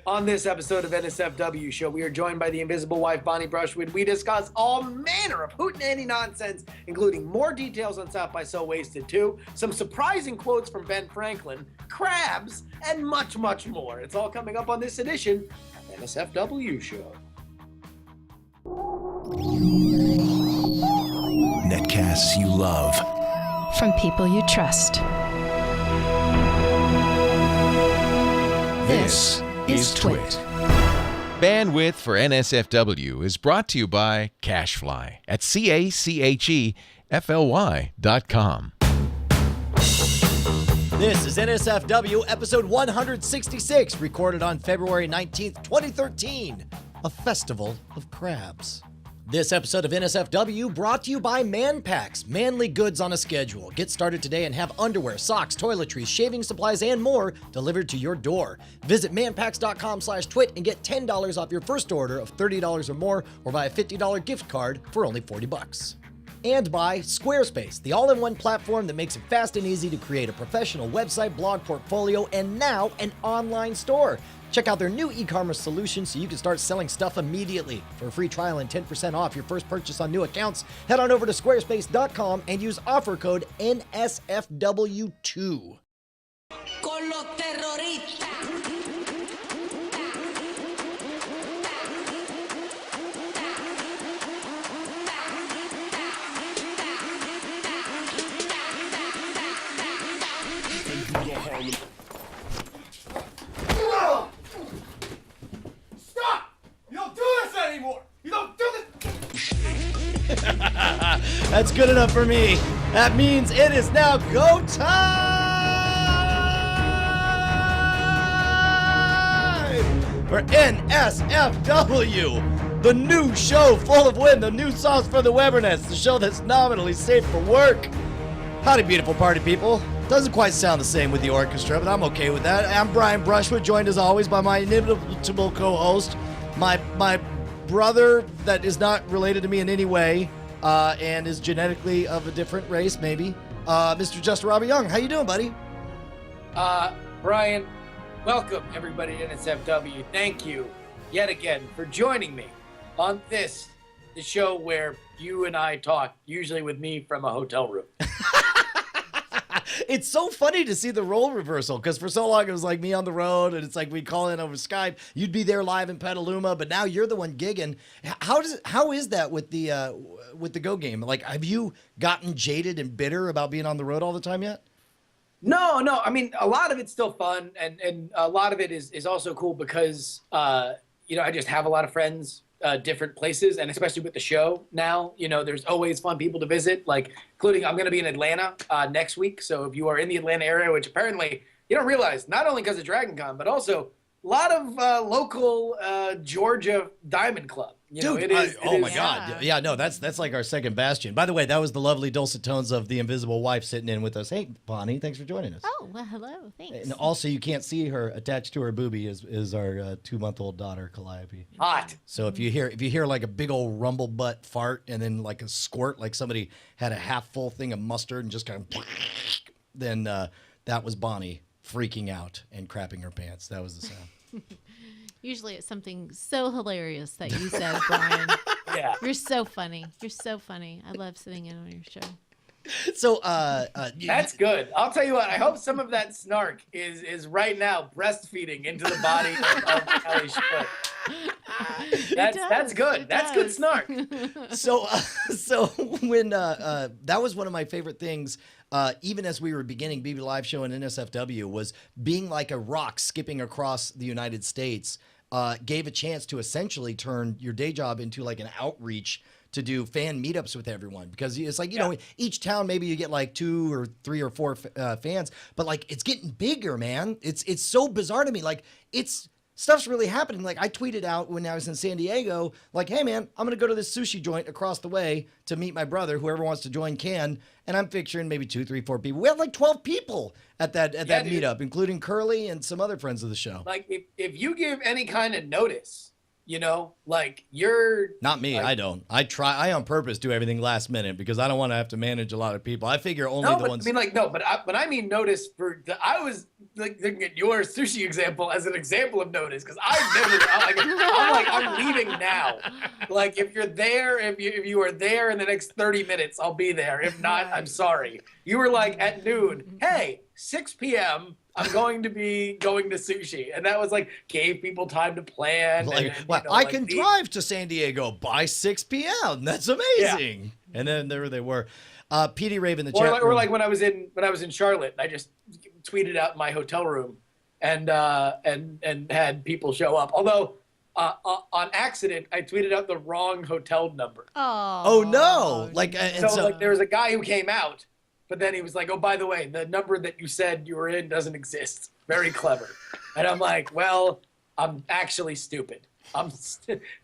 On this episode of NSFW Show, we are joined by the invisible wife, Bonnie Brushwood. We discuss all manner of hootenanny nonsense, including more details on South by So Wasted 2, some surprising quotes from Ben Franklin, crabs, and much, much more. It's all coming up on this edition of NSFW Show. Netcasts you love. From people you trust. This is Twit. Bandwidth for NSFW is brought to you by Cashfly at CACHEFLY.com. This is NSFW episode 166, recorded on February 19th, 2013, a festival of crabs. This episode of NSFW brought to you by Man Packs, manly goods on a schedule. Get started today and have underwear, socks, toiletries, shaving supplies, and more delivered to your door. Visit manpacks.com/twit and get $10 off your first order of $30 or more, or buy a $50 gift card for only $40. And by Squarespace, the all-in-one platform that makes it fast and easy to create a professional website, blog, portfolio, and now an online store. Check out their new e-commerce solution so you can start selling stuff immediately. For a free trial and 10% off your first purchase on new accounts, head on over to squarespace.com and use offer code NSFW2. Con los terroristas. That's good enough for me. That means it is now go time for NSFW, the new show full of wind, the new sauce for the Webernets, the show that's nominally safe for work. Howdy, beautiful party people. Doesn't quite sound the same with the orchestra, but I'm okay with that. I'm Brian Brushwood, joined as always by my inimitable co-host, my brother that is not related to me in any way, and is genetically of a different race, maybe. Mr. Justin Robert Young, how you doing, buddy? Brian, welcome everybody to NSFW. Thank you yet again for joining me on the show where you and I talk, usually with me from a hotel room. It's so funny to see the role reversal, because for so long it was like me on the road, and it's like we'd call in over Skype. You'd be there live in Petaluma, but now you're the one gigging. How is that with the Go game? Like, have you gotten jaded and bitter about being on the road all the time yet? No. I mean, a lot of it's still fun, and a lot of it is also cool because I just have a lot of friends. Different places, and especially with the show now, there's always fun people to visit, like including I'm going to be in Atlanta next week. So if you are in the Atlanta area, which apparently you don't realize, not only because of Dragon Con, but also a lot of local Georgia Diamond Club. Dude, oh my God. Yeah, no, that's like our second bastion. By the way, that was the lovely dulcet tones of the invisible wife sitting in with us. Hey, Bonnie, thanks for joining us. Oh, well, hello. Thanks. And also, you can't see her, attached to her boobie is our 2-month-old daughter, Calliope. Hot. So if you hear like a big old rumble butt fart and then like a squirt, like somebody had a half full thing of mustard and just kind of, then that was Bonnie freaking out and crapping her pants. That was the sound. Usually it's something so hilarious that you said, Brian. Yeah. You're so funny. You're so funny. I love sitting in on your show. So that's good. I'll tell you what, I hope some of that snark is right now breastfeeding into the body of Kelly Schmidt. That's good. That's good snark. So when that was one of my favorite things, even as we were beginning BB Live Show and NSFW, was being like a rock skipping across the United States, gave a chance to essentially turn your day job into like an outreach to do fan meetups with everyone, because it's like, each town, maybe you get like 2 or 3 or 4 fans, but like it's getting bigger, man. It's so bizarre to me. Like stuff's really happening. Like I tweeted out when I was in San Diego, like, hey man, I'm going to go to this sushi joint across the way to meet my brother. Whoever wants to join can. And I'm picturing maybe 2, 3, 4 people. We had like 12 people at that meetup, including Curly and some other friends of the show. Like if you give any kind of notice, You know, like you're Not me. like, I don't. I on purpose do everything last minute because I don't want to have to manage a lot of people. I figure only no, the but, ones. I mean, like, no, but I mean, notice I was like thinking at your sushi example as an example of notice because I'm leaving now. Like, if you're there, if you are there in the next 30 minutes, I'll be there. If not, I'm sorry. You were like at noon. Hey, 6 p.m. I'm going to be going to sushi, and that was like gave people time to plan. Like, and, well, I can drive to San Diego by 6 p.m. That's amazing. Yeah. And then there they were. PD Rave in the chat room. Or like when I was in Charlotte, I just tweeted out my hotel room, and had people show up. Although on accident, I tweeted out the wrong hotel number. Oh no! Like so like there was a guy who came out, but then he was like, "Oh, by the way, the number that you said you were in doesn't exist." Very clever. And I'm like, "Well, I'm actually stupid. I'm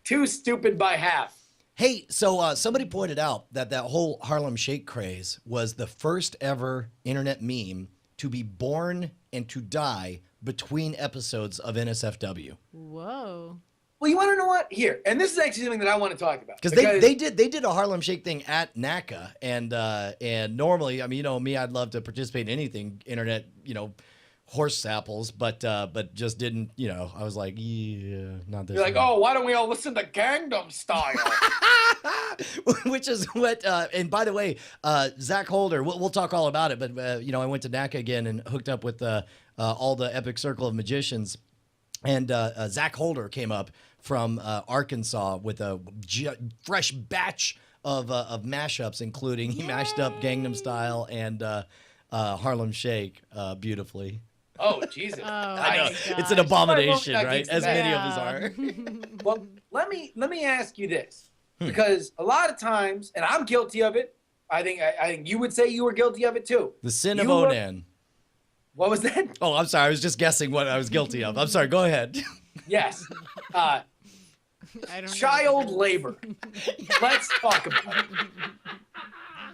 too stupid by half." Hey, so somebody pointed out that whole Harlem Shake craze was the first ever internet meme to be born and to die between episodes of NSFW. Whoa. Well, you want to know what? Here, and this is actually something that I want to talk about. Because they did a Harlem Shake thing at NACA, and normally, I mean, you know me, I'd love to participate in anything internet, horse samples, but just didn't, I was like, yeah, not this. You're like, oh, why don't we all listen to Gangnam Style? Which is what, and by the way, Zach Holder, we'll talk all about it, but, I went to NACA again and hooked up with all the Epic Circle of Magicians, and Zach Holder came up from Arkansas with a fresh batch of mashups, including he mashed up Gangnam Style and Harlem Shake beautifully. Oh, Jesus. I know. It's an abomination, right? As many of us are. Well, let me ask you this. Because a lot of times, and I'm guilty of it, I think you would say you were guilty of it too. The sin of Onan. What was that? Oh, I'm sorry. I was just guessing what I was guilty of. I'm sorry. Go ahead. Yes. I don't Child labor. Let's talk about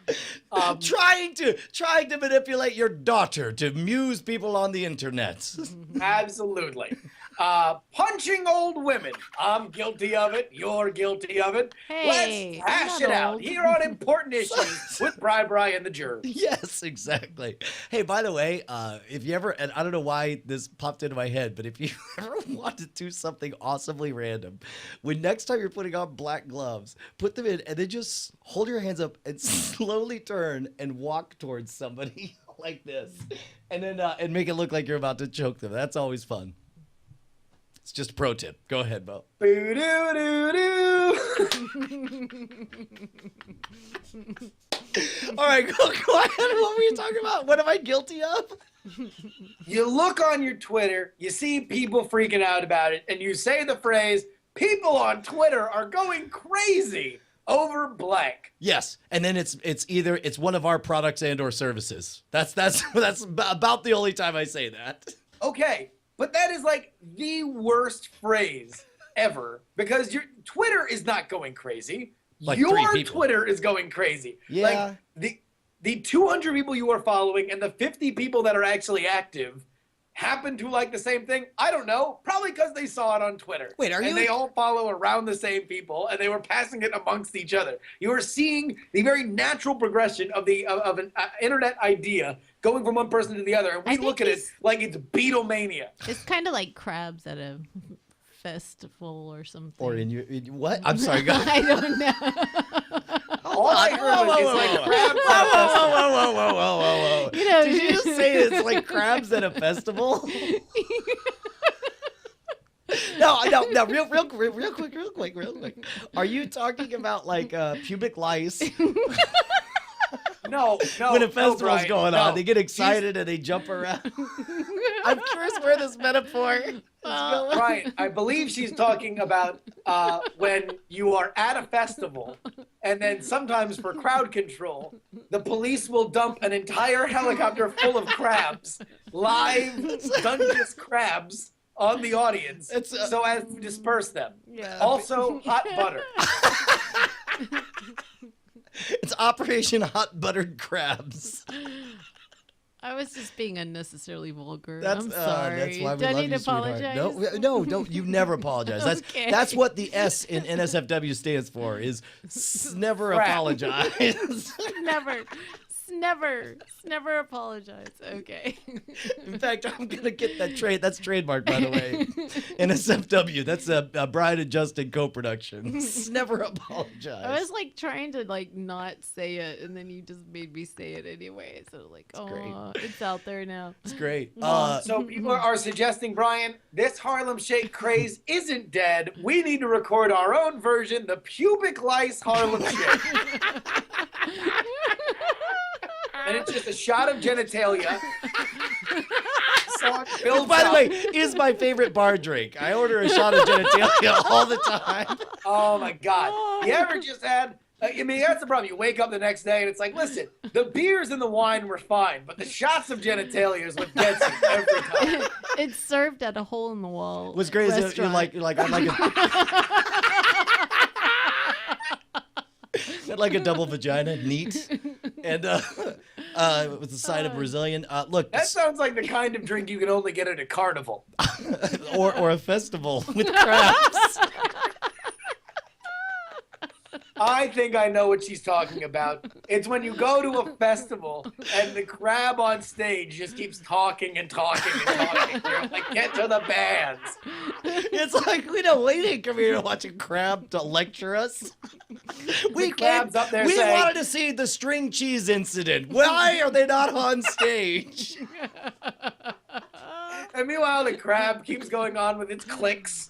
it. Trying to manipulate your daughter to amuse people on the internet. Absolutely. Punching old women. I'm guilty of it. You're guilty of it. Hey, let's hash it out here on Important Issues with Bri Bri and the Jurbs. Yes, exactly. Hey, by the way, if you ever, and I don't know why this popped into my head, but if you ever want to do something awesomely random, when next time you're putting on black gloves, put them in and then just hold your hands up and slowly turn and walk towards somebody like this, and then and make it look like you're about to choke them. That's always fun. It's just a pro tip. Go ahead, Bo. Boo-doo-doo-doo. All right, go ahead. What were you talking about? What am I guilty of? You look on your Twitter, you see people freaking out about it, and you say the phrase, "People on Twitter are going crazy over blank." Yes, and then it's either one of our products and or services. That's about the only time I say that. Okay, but that is like the worst phrase ever because your Twitter is not going crazy. Like your 3 people. Twitter is going crazy. Yeah. Like the 200 people you are following and the 50 people that are actually active happen to like the same thing. I don't know. Probably because they saw it on Twitter. Wait, and they all follow around the same people, and they were passing it amongst each other. You are seeing the very natural progression of an internet idea going from one person to the other, and we look at it like it's Beatlemania. It's kind of like crabs at a festival or something. Or in what? I'm sorry. Go ahead. I don't know. All I heard was it's like crabs at a festival. Whoa. You know, Did you just say it's like crabs at a festival? No, real quick. Are you talking about like pubic lice? No. When a festival's going on, no. they get excited and they jump around. I'm curious where this metaphor is going. Right. I believe she's talking about when you are at a festival, and then sometimes for crowd control, the police will dump an entire helicopter full of crabs, live Dungeness crabs, on the audience so as to disperse them. Yeah. Also, hot butter. It's Operation Hot Buttered Crabs. I was just being unnecessarily vulgar. That's, I'm sorry. That's why we Do I love need you, to sweetheart. apologize? No, don't. You never apologize. Okay. That's what the S in NSFW stands for. Is never apologize. Never apologize. Okay. In fact, I'm gonna get that trade. That's trademark, by the way. NSFW. That's a Brian and Justin co-production. Never apologize. I was like trying to like not say it, and then you just made me say it anyway. So like, oh, it's out there now. It's great. So people are suggesting, Brian, this Harlem Shake craze isn't dead. We need to record our own version, the pubic lice Harlem Shake. And it's just a shot of genitalia. By the way, is my favorite bar drink. I order a shot of genitalia all the time. Oh my God. You ever just had, I mean, that's the problem. You wake up the next day and it's like, listen, the beers and the wine were fine, but the shots of genitalia is what gets you every time. It's served at a hole in the wall. What's great is you're like, I like a double vagina, neat, and with the side of Brazilian. Look, that sounds like the kind of drink you can only get at a carnival or a festival with crabs. I think I know what she's talking about. It's when you go to a festival and the crab on stage just keeps talking and talking and talking. You're like, get to the bands. It's like we didn't come here to watch a crab to lecture us. We crab's up there we saying, wanted to see the string cheese incident. Why are they not on stage? And meanwhile, the crab keeps going on with its clicks.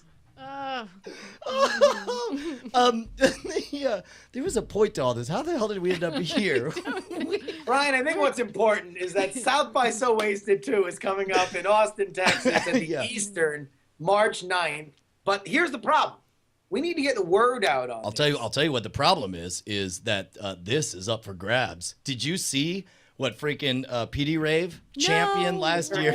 There was a point to all this. How the hell did we end up here? Brian, I think what's important is that South by So Wasted 2 is coming up in Austin, Texas at the Eastern, March 9th. But here's the problem. We need to get the word out on I'll tell you what the problem is that this is up for grabs. Did you see what freaking PD Rave champion last year?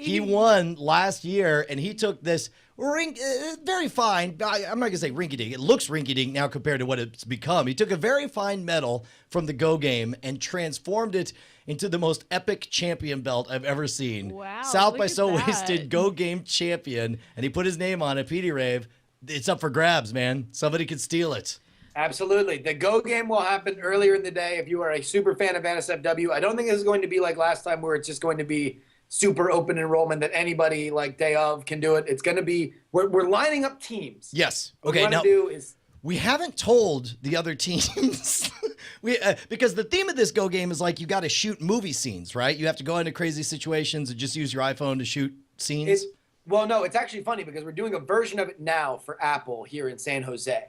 He won last year, and he took this very fine. I'm not gonna say rinky-dink. It looks rinky-dink now compared to what it's become. He took a very fine medal from the Go game and transformed it into the most epic champion belt I've ever seen. Wow, South by look at So that. Wasted Go game champion, and he put his name on it. PD Rave. It's up for grabs, man. Somebody could steal it. Absolutely. The Go game will happen earlier in the day if you are a super fan of NSFW. I don't think this is going to be like last time where it's just going to be super open enrollment that anybody like day of can do it. It's going to be, we're lining up teams. Yes. What Okay, we now want to do is, we haven't told the other teams. Because the theme of this Go game is like you got to shoot movie scenes, right? You have to go into crazy situations and just use your iPhone to shoot scenes. well, no, it's actually funny because we're doing a version of it now for Apple here in San Jose.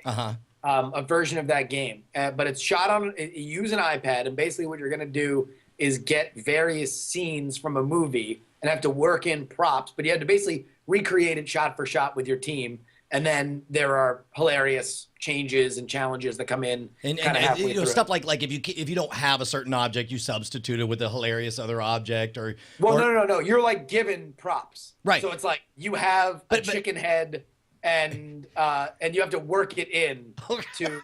A version of that game. But it's shot on, you use an iPad, and basically what you're going to do is get various scenes from a movie and have to work in props, but you have to basically recreate it shot for shot with your team. And then there are hilarious changes and challenges that come in and halfway through stuff like if you don't have a certain object, you substitute it with a hilarious other object No. You're like given props. Right. So it's like you have a chicken head and you have to work it in to,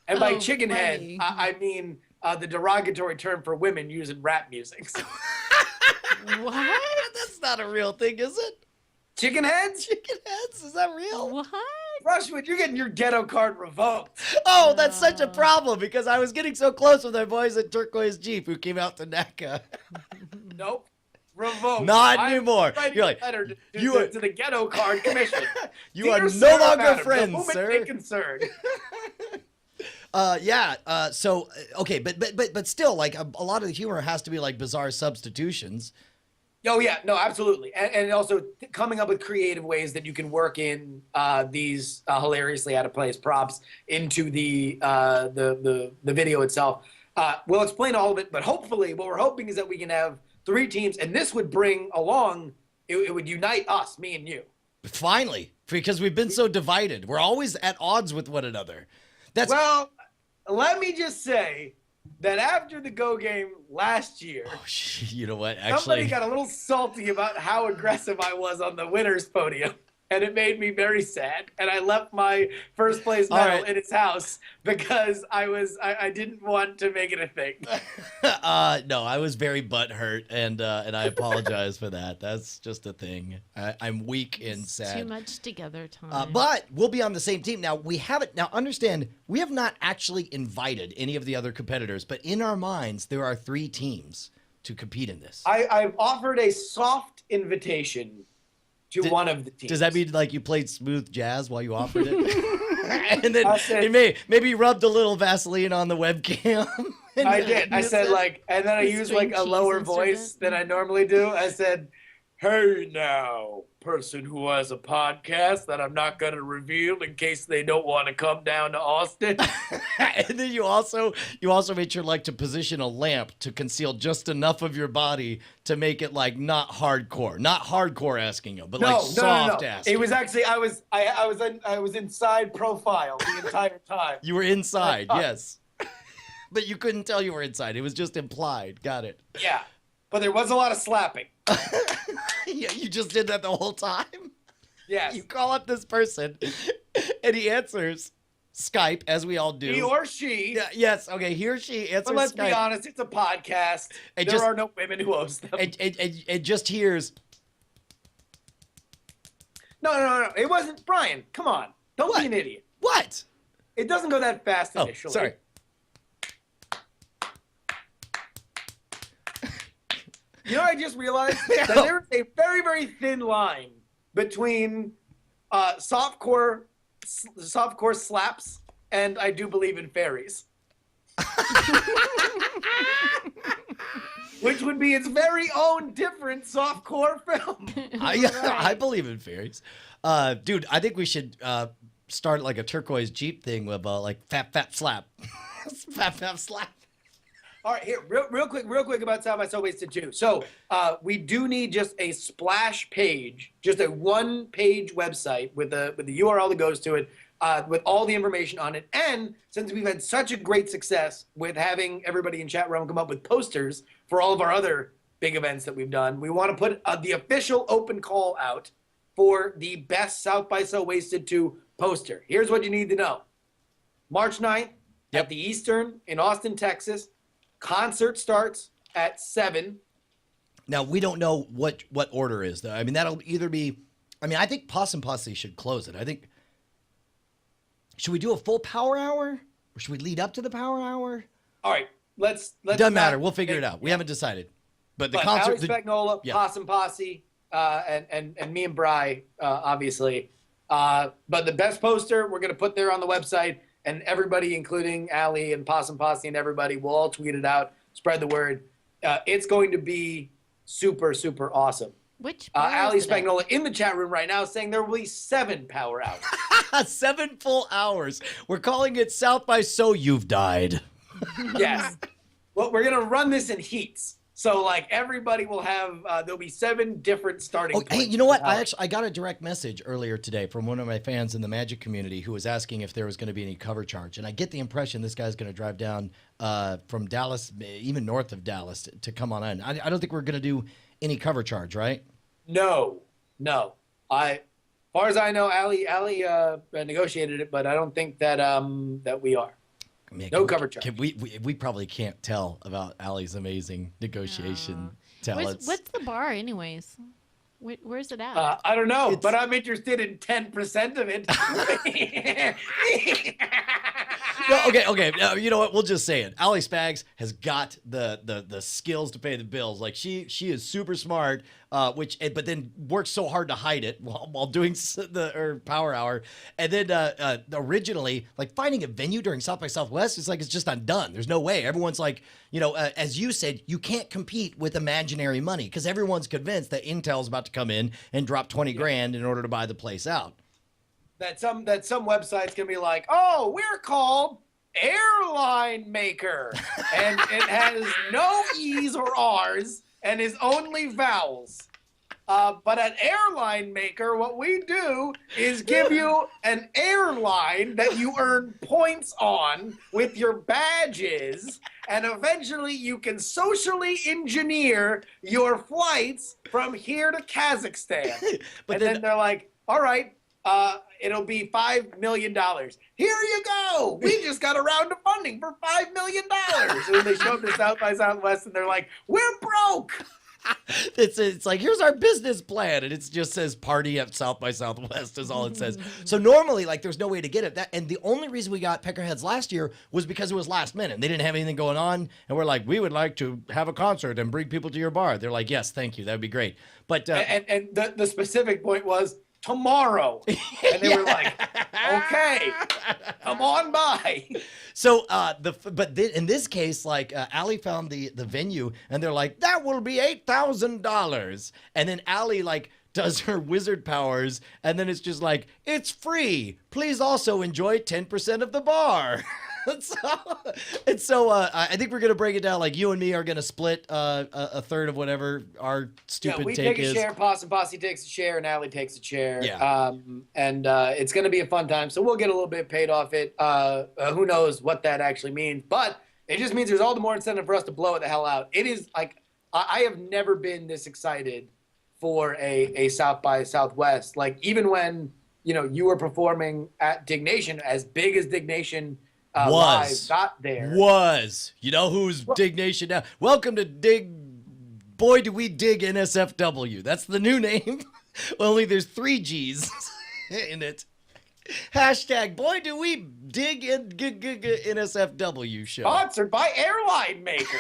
and by chicken head, I mean the derogatory term for women using rap music. What? That's not a real thing, is it? Chicken heads? Chicken heads? Is that real? What? Rushwood, you're getting your ghetto card revoked. Oh, that's such a problem because I was getting so close with our boys at Turquoise Jeep who came out to NACA. Nope. Revoked. Not anymore. You're like, letter to to the Ghetto Card Commission. You are Dear no Sarah longer Madam, friends, the moment sir. they concern. So okay, but still, like a lot of the humor has to be like bizarre substitutions. Oh yeah, no, absolutely, and also coming up with creative ways that you can work in these hilariously out of place props into the video itself. We'll explain all of it, but hopefully, what we're hoping is that we can have 3 teams, and this would bring along, it would unite us, me and you. Finally, because we've been so divided, we're always at odds with one another. Well, let me just say that after the Go game last year, you know what? somebody got a little salty about how aggressive I was on the winner's podium. and it made me very sad. And I left my first place medal in his house because I didn't want to make it a thing. No, I was very butthurt, and I apologize for that. That's just a thing. I'm weak and sad. Too much together time. But we'll be on the same team. Now, understand, we have not actually invited any of the other competitors, but in our minds, there are 3 teams to compete in this. I've offered a soft invitation to one of the teams. Does that mean like you played smooth jazz while you offered it? And then maybe you rubbed a little Vaseline on the webcam? I did. I said and then I used like a lower voice than I normally do. I said, "Hey now, person who has a podcast that I'm not going to reveal in case they don't want to come down to Austin." And then you also made sure like to position a lamp to conceal just enough of your body to make it like not hardcore asking him, but soft asking. It was actually I was inside profile the entire time. You were inside, yes. But you couldn't tell you were inside. It was just implied. Got it. Yeah. But there was a lot of slapping. Yeah, you just did that the whole time? Yes. You call up this person, and he answers Skype, as we all do. He or she. Yeah, yes, okay, he or she answers But let's Skype. be honest, it's a podcast. There are no women who host them. And just hears... No. It wasn't. Brian, come on. Don't be an idiot. What? It doesn't go that fast initially. Oh, sorry. You know what I just realized? That there is a very, very thin line between softcore slaps and I do believe in fairies. Which would be its very own different softcore film. I believe in fairies. Dude, I think we should start like a turquoise Jeep thing with like fat slap. fat slap. All right, here, real quick about South by Southwest 2. So we do need just a splash page, just a one-page website with the URL that goes to it, with all the information on it. And since we've had such a great success with having everybody in chat room come up with posters for all of our other big events that we've done, we want to put the official open call out for the best South by Southwest 2 poster. Here's what you need to know. March 9th at the Eastern in Austin, Texas. Concert starts at 7. Now, we don't know what order is, though. I mean, that'll either be... I mean, I think Possum Posse should close it. I think... Should we do a full power hour? Or should we lead up to the power hour? All right, let's doesn't matter. We'll figure it out. We haven't decided. But the concert... Alex Spagnola, Possum Posse, and me and Bri, obviously. But the best poster we're going to put there on the website... And everybody, including Allie and Possum Posse and everybody, will all tweet it out, spread the word. It's going to be super, super awesome. Which Allie Spagnola in the chat room right now saying there will be 7 power hours. 7 full hours. We're calling it South by So You've Died. Yes. Well, we're going to run this in heats. So, like, everybody will have, there'll be 7 different starting points. Hey, you know what? I got a direct message earlier today from one of my fans in the Magic community who was asking if there was going to be any cover charge. And I get the impression this guy's going to drive down from Dallas, even north of Dallas, to come on in. I don't think we're going to do any cover charge, right? No. As far as I know, Allie negotiated it, but I don't think that that we are. Man, no cover charge. We probably can't tell about Allie's amazing negotiation talents. What's the bar, anyways? Where's it at? I don't know, but I'm interested in 10% of it. No, okay. You know what? We'll just say it. Allie Spags has got the skills to pay the bills. Like she is super smart, but then works so hard to hide it while doing her power hour. And then originally, like finding a venue during South by Southwest, it's just undone. There's no way. Everyone's like, as you said, you can't compete with imaginary money because everyone's convinced that Intel's about to come in and drop 20 grand in order to buy the place out. That some website's gonna be like, oh, we're called Airline Maker, and it has no E's or R's and is only vowels. But at Airline Maker, what we do is give you an airline that you earn points on with your badges, and eventually you can socially engineer your flights from here to Kazakhstan. Then they're like, all right, it'll be $5 million. Here you go. We just got a round of funding for $5 million. And then they show up to South by Southwest and they're like, we're broke. It's like, here's our business plan, and it just says party at South by Southwest is all it says. So normally, like, there's no way to get it. And the only reason we got Peckerheads last year was because it was last minute. They didn't have anything going on, and we're like, we would like to have a concert and bring people to your bar. They're like, yes, thank you, that'd be great. But and the specific point was tomorrow, and they were like, okay, come on by. So in this case, like Allie found the venue, and they're like, that will be $8,000, and then Allie like does her wizard powers, and then it's just like, it's free. Please also enjoy 10% of the bar. So I think we're gonna break it down. Like, you and me are gonna split a third of whatever our stupid we take take a is. share, Posse takes a share, and Allie takes a share. Yeah. And it's gonna be a fun time. So we'll get a little bit paid off it. Who knows what that actually means? But it just means there's all the more incentive for us to blow it the hell out. It is like, I have never been this excited for a South by Southwest. Like, even when you were performing at Dig Nation, as big as Dig Nation live got there. You know who's Dig Nation now? Welcome to Dig. Boy, do we dig NSFW. That's the new name. Only there's 3 G's in it. Hashtag boy, do we dig in NSFW show. Sponsored by Airline Maker.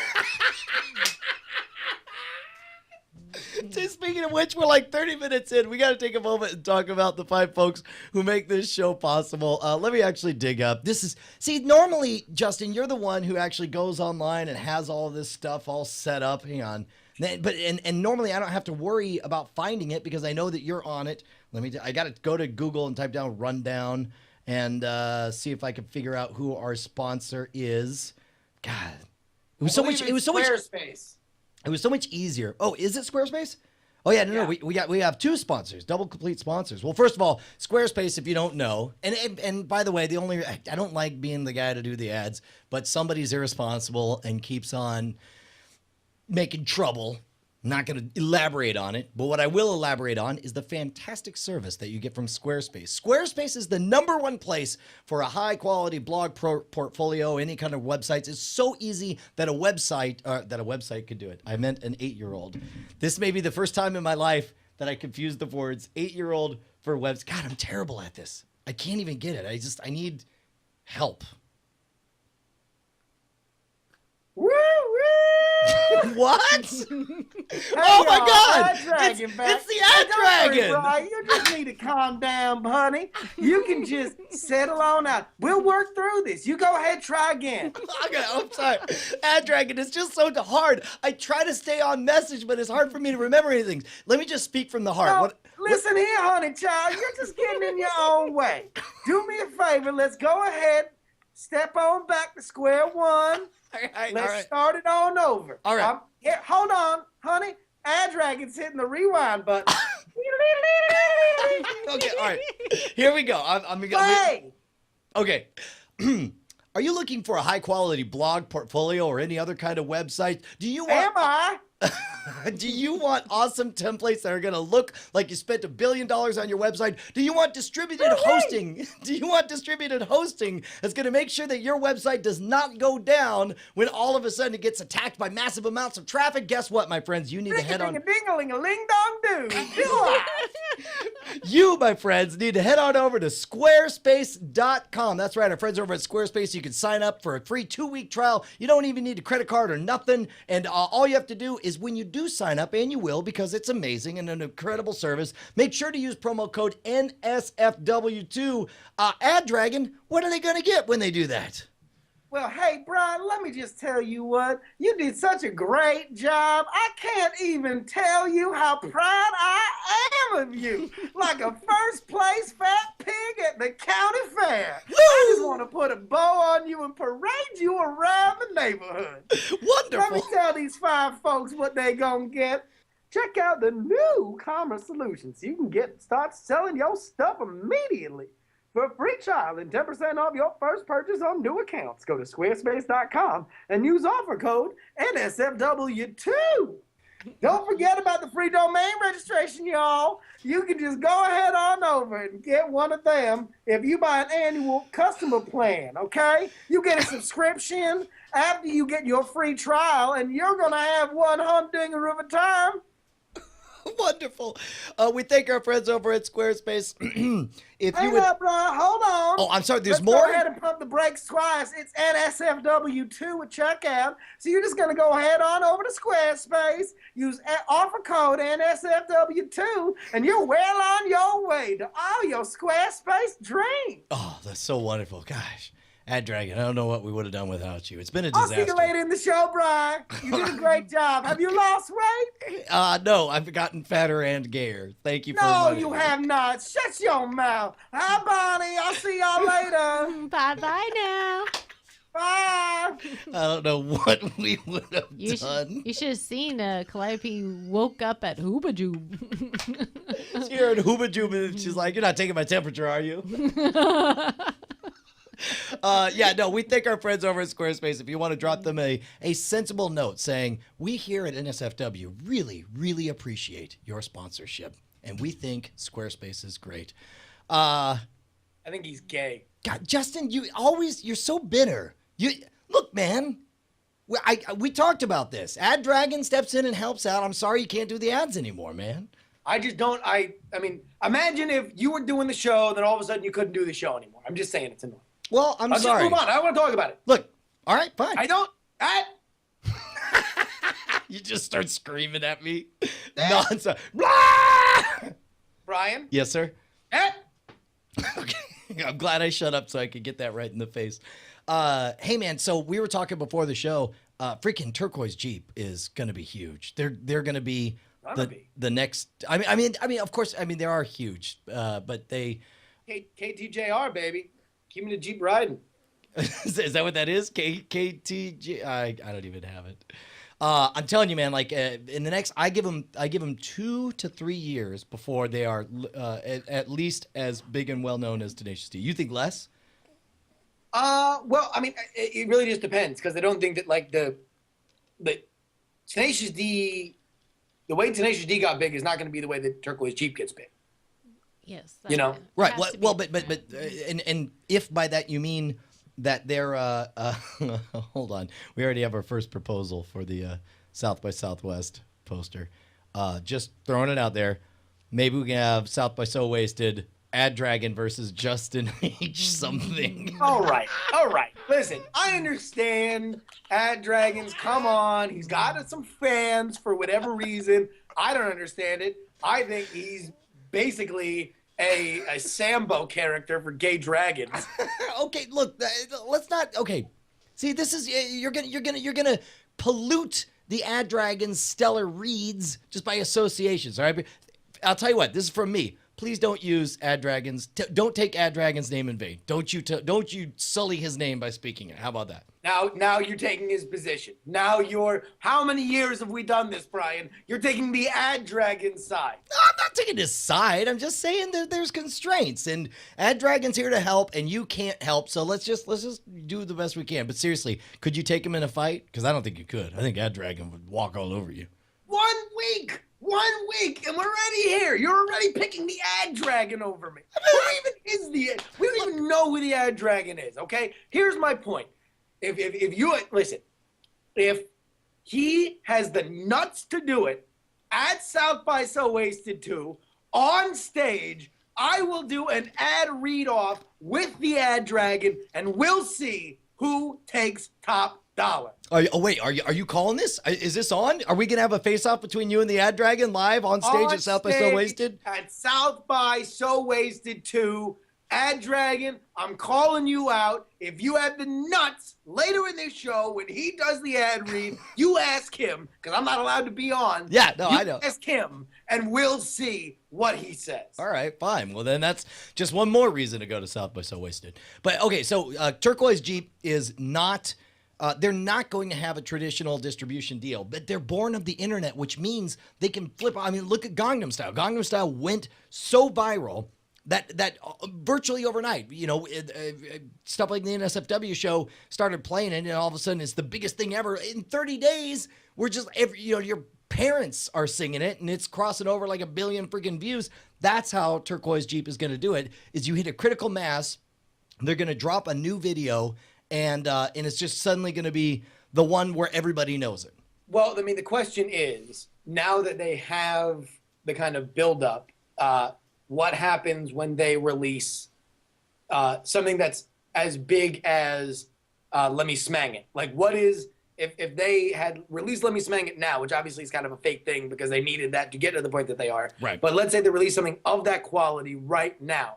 Speaking of which, we're like 30 minutes in. We got to take a moment and talk about the 5 folks who make this show possible. Let me actually dig up. Normally, Justin, you're the one who actually goes online and has all of this stuff all set up. Hang on. But normally I don't have to worry about finding it because I know that you're on it. I got to go to Google and type down rundown and see if I can figure out who our sponsor is. God, it was so much. Squarespace. It was so much easier. Oh, is it Squarespace? Oh yeah, no. We have 2 sponsors, double complete sponsors. Well, first of all, Squarespace, if you don't know, and by the way, I don't like being the guy to do the ads, but somebody's irresponsible and keeps on making trouble. I'm not going to elaborate on it, but what I will elaborate on is the fantastic service that you get from Squarespace. Squarespace is the #1 place for a high-quality blog portfolio, any kind of websites. It's so easy that a website could do it. I meant an 8-year-old. This may be the first time in my life that I confused the words 8-year-old for webs. God, I'm terrible at this. I can't even get it. I need help. Woo! What? Hey, oh my God! Ad Dragon, It's the Ad Dragon. Bri, you just need to calm down, honey. You can just settle on out. We'll work through this. You go ahead, try again. Okay, I'm sorry. Ad Dragon, it's just so hard. I try to stay on message, but it's hard for me to remember anything. Let me just speak from the heart. Listen here, honey child. You're just getting in your own way. Do me a favor. Let's go ahead. Step on back to square one. Let's start it on over. All right. Hold on, honey. Ad Dragon's hitting the rewind button. Okay, all right. Here we go. I'm gonna Play. Okay. Are you looking for a high-quality blog, portfolio, or any other kind of website? Am I? Do you want awesome templates that are going to look like you spent $1 billion on your website? Do you want distributed hosting? Do you want distributed hosting that's going to make sure that your website does not go down when all of a sudden it gets attacked by massive amounts of traffic? Guess what, my friends? You need to head on. Ding-a-ling-a-ling-dong-doo. You, my friends, need to head on over to squarespace.com. That's right, our friends over at Squarespace. You can sign up for a free 2-week trial. You don't even need a credit card or nothing. And all you have to do is when you do sign up, and you will because it's amazing and an incredible service, make sure to use promo code NSFW2. Ad Dragon, what are they going to get when they do that? Well, hey, Brian, let me just tell you what. You did such a great job. I can't even tell you how proud I am of you. Like a first place fat pig at the county fair. Woo! I just want to put a bow on you and parade you around the neighborhood. Wonderful. Let me tell these 5 folks what they gonna get. Check out the new Commerce Solutions. You can start selling your stuff immediately. For a free trial and 10% off your first purchase on new accounts, go to squarespace.com and use offer code NSFW2. Don't forget about the free domain registration, y'all. You can just go ahead on over and get one of them if you buy an annual customer plan, okay? You get a subscription after you get your free trial, and you're going to have one humdinger of a time. Wonderful. We thank our friends over at Squarespace. If Hang you would... up, bro. Hold on. Oh, I'm sorry. There's Let's more? Go ahead and pump the brakes twice. It's NSFW2 at checkout. So you're just going to go ahead on over to Squarespace, use offer code NSFW2, and you're well on your way to all your Squarespace dreams. Oh, that's so wonderful. Gosh. Ad Dragon, I don't know what we would have done without you. It's been a I'll disaster. see you later in the show, Brian. You did a great job. Have you lost weight? No, I've gotten fatter and gayer. Thank you for No, reminding you me. have not. Shut your mouth. Hi, Bonnie. I'll see y'all later. Bye-bye now. Bye. I don't know what we would have done. You should have seen Calliope woke up at Hoobajoo. She's here at Hooba Jooba, and she's like, "You're not taking my temperature, are you?" We thank our friends over at Squarespace. If you want to drop them a sensible note saying, we here at NSFW really, really appreciate your sponsorship, and we think Squarespace is great. I think he's gay. God, Justin, you're so bitter. Look, man, we talked about this. Ad Dragon steps in and helps out. I'm sorry you can't do the ads anymore, man. I just don't. I mean, imagine if you were doing the show, then all of a sudden you couldn't do the show anymore. I'm just saying it's annoying. Well, I'm sorry. Just move on. I don't want to talk about it. Look, all right, fine. I don't. You just start screaming at me. That- Nonsense. Brian? Yes, sir. Eh? Okay. I'm glad I shut up so I could get that right in the face. Hey, man, so we were talking before the show. Freaking Turquoise Jeep is going to be huge. They're going to be the next. I mean, of course, they are huge, but they. KTJR, baby. Keep me the Jeep riding. Is that what that is? KTG? I don't even have it. I'm telling you, man. Like in the next, I give them 2 to 3 years before they are at least as big and well known as Tenacious D. You think less? Well, I mean, it really just depends because I don't think that like the Tenacious D, the way Tenacious D got big is not going to be the way that Turquoise Jeep gets big. Yes. Right. Well, but and if by that you mean that they're hold on, we already have our first proposal for the South by Southwest poster. Just throwing it out there. Maybe we can have South by So Wasted, Ad Dragon versus Justin H something. All right. Listen, I understand Ad Dragons. Come on, he's got some fans for whatever reason. I don't understand it. I think he's basically a Sambo character for gay dragons. Okay, look, let's not. Okay, see, this is you're gonna pollute the Ad Dragon's stellar reads just by associations. All right, I'll tell you what. This is from me. Please don't use Ad Dragon's. Don't take Ad Dragon's name in vain. Don't you sully his name by speaking it. How about that? Now you're taking his position. How many years have we done this, Brian? You're taking the Ad Dragon side. No, I'm not taking his side. I'm just saying that there's constraints, and Ad Dragon's here to help, and you can't help. So let's just do the best we can. But seriously, could you take him in a fight? Because I don't think you could. I think Ad Dragon would walk all over you. 1 week, and we're already here. You're already picking the Ad Dragon over me. We don't even know who the Ad Dragon is. Okay, here's my point. If you listen, if he has the nuts to do it at South by So Wasted 2 on stage, I will do an ad read off with the Ad Dragon, and we'll see who takes top dollar. Are you calling this? Is this on? Are we gonna have a face-off between you and the Ad Dragon live on stage at South by So Wasted? At South by So Wasted 2, Ad Dragon, I'm calling you out. If you have the nuts later in this show when he does the ad read, you ask him, because I'm not allowed to be on. Yeah, no, I know. Ask him, and we'll see what he says. All right, fine. Well, then that's just one more reason to go to South by So Wasted. But okay, so Turquoise Jeep is not. They're not going to have a traditional distribution deal, but they're born of the internet, which means they can flip. I mean, look at Gangnam Style. Gangnam Style went so viral that virtually overnight, stuff like the NSFW show started playing it, and all of a sudden it's the biggest thing ever. In 30 days, we're just, you're parents are singing it and it's crossing over like 1 billion freaking views. That's how Turquoise Jeep is going to do it, is you hit a critical mass. They're going to drop a new video and it's just suddenly going to be the one where everybody knows it. Well, I mean, the question is, now that they have the kind of buildup, what happens when they release something that's as big as Let Me Smang It? Like, what is, if they had released Let Me Smang It now, which obviously is kind of a fake thing because they needed that to get to the point that they are. Right. But let's say they release something of that quality right now.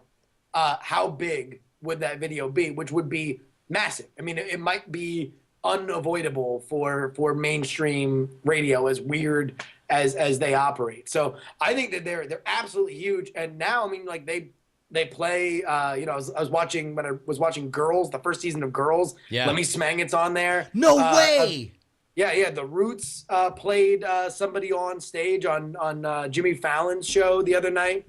How big would that video be? Which would be massive. I mean, it might be unavoidable for mainstream radio, as weird as they operate. So I think that they're absolutely huge. And now, I mean, like they play. I was watching when I was watching Girls, the first season of Girls. Yeah. Let Me Smang It's on there. No way. Yeah. The Roots played somebody on stage on Jimmy Fallon's show the other night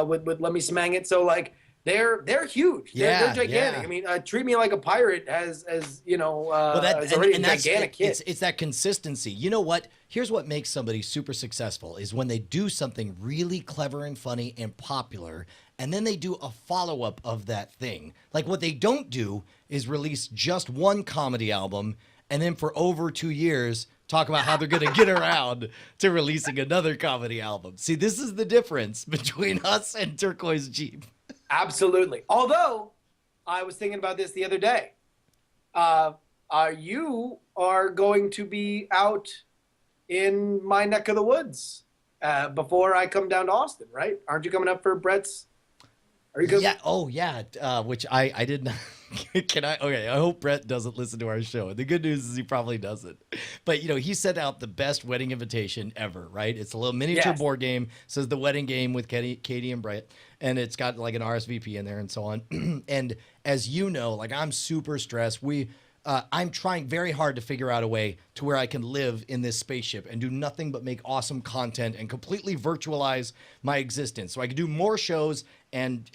with Let Me Smang It. So like. They're huge. They're gigantic. Yeah. I mean, Treat Me Like a Pirate has That's already a gigantic hit. It's that consistency. You know what? Here's what makes somebody super successful is when they do something really clever and funny and popular, and then they do a follow-up of that thing. Like what they don't do is release just one comedy album and then for over 2 years talk about how they're going to get around to releasing another comedy album. See, this is the difference between us and Turquoise Jeep. Absolutely. Although, I was thinking about this the other day. You are going to be out in my neck of the woods before I come down to Austin, right? Aren't you coming up for Brett's? Are you good? Yeah. Oh, yeah. Which I did not. Can I? Okay. I hope Brett doesn't listen to our show. The good news is he probably doesn't. But, he sent out the best wedding invitation ever, right? It's a little miniature board game. Says the wedding game with Katie and Brett. And it's got like an RSVP in there and so on. And as you know, like I'm super stressed. I'm trying very hard to figure out a way to where I can live in this spaceship and do nothing but make awesome content and completely virtualize my existence. So I can do more shows and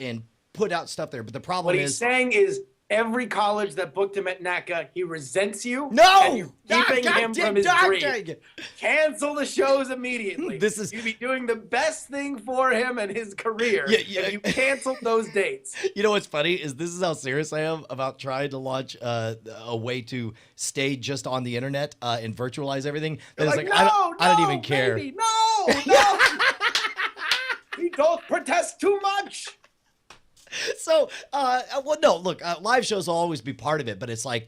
put out stuff there. But the problem what he's saying is every college that booked him at NACA, he resents you. No! And you're keeping him from his dream. Cancel the shows immediately. You'd be doing the best thing for him and his career if you canceled those dates. You know what's funny is this is how serious I am about trying to launch a way to stay just on the internet and virtualize everything. That is like, I don't even care. Baby, no. We don't protest too much. So, no, look, live shows will always be part of it, but it's like,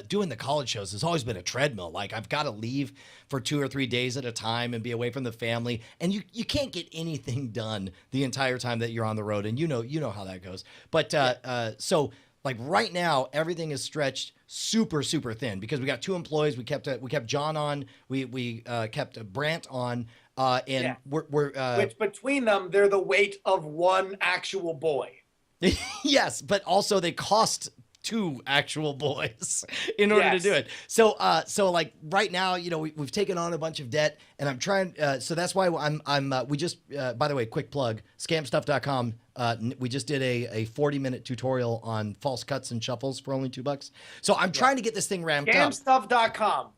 doing the college shows has always been a treadmill. Like I've got to leave for 2 or 3 days at a time and be away from the family. And you can't get anything done the entire time that you're on the road. And you know how that goes. But, so like right now, everything is stretched super, super thin because we got 2 employees. We kept John on, we kept Brant on, we're which between them, they're the weight of one actual boy. Yes, but also they cost 2 actual boys in order to do it. So like right now, we've taken on a bunch of debt, and I'm trying. So that's why we just. By the way, quick plug: scamstuff.com. We just did a 40-minute tutorial on false cuts and shuffles for only $2. So I'm trying to get this thing ramped up. Scamstuff.com.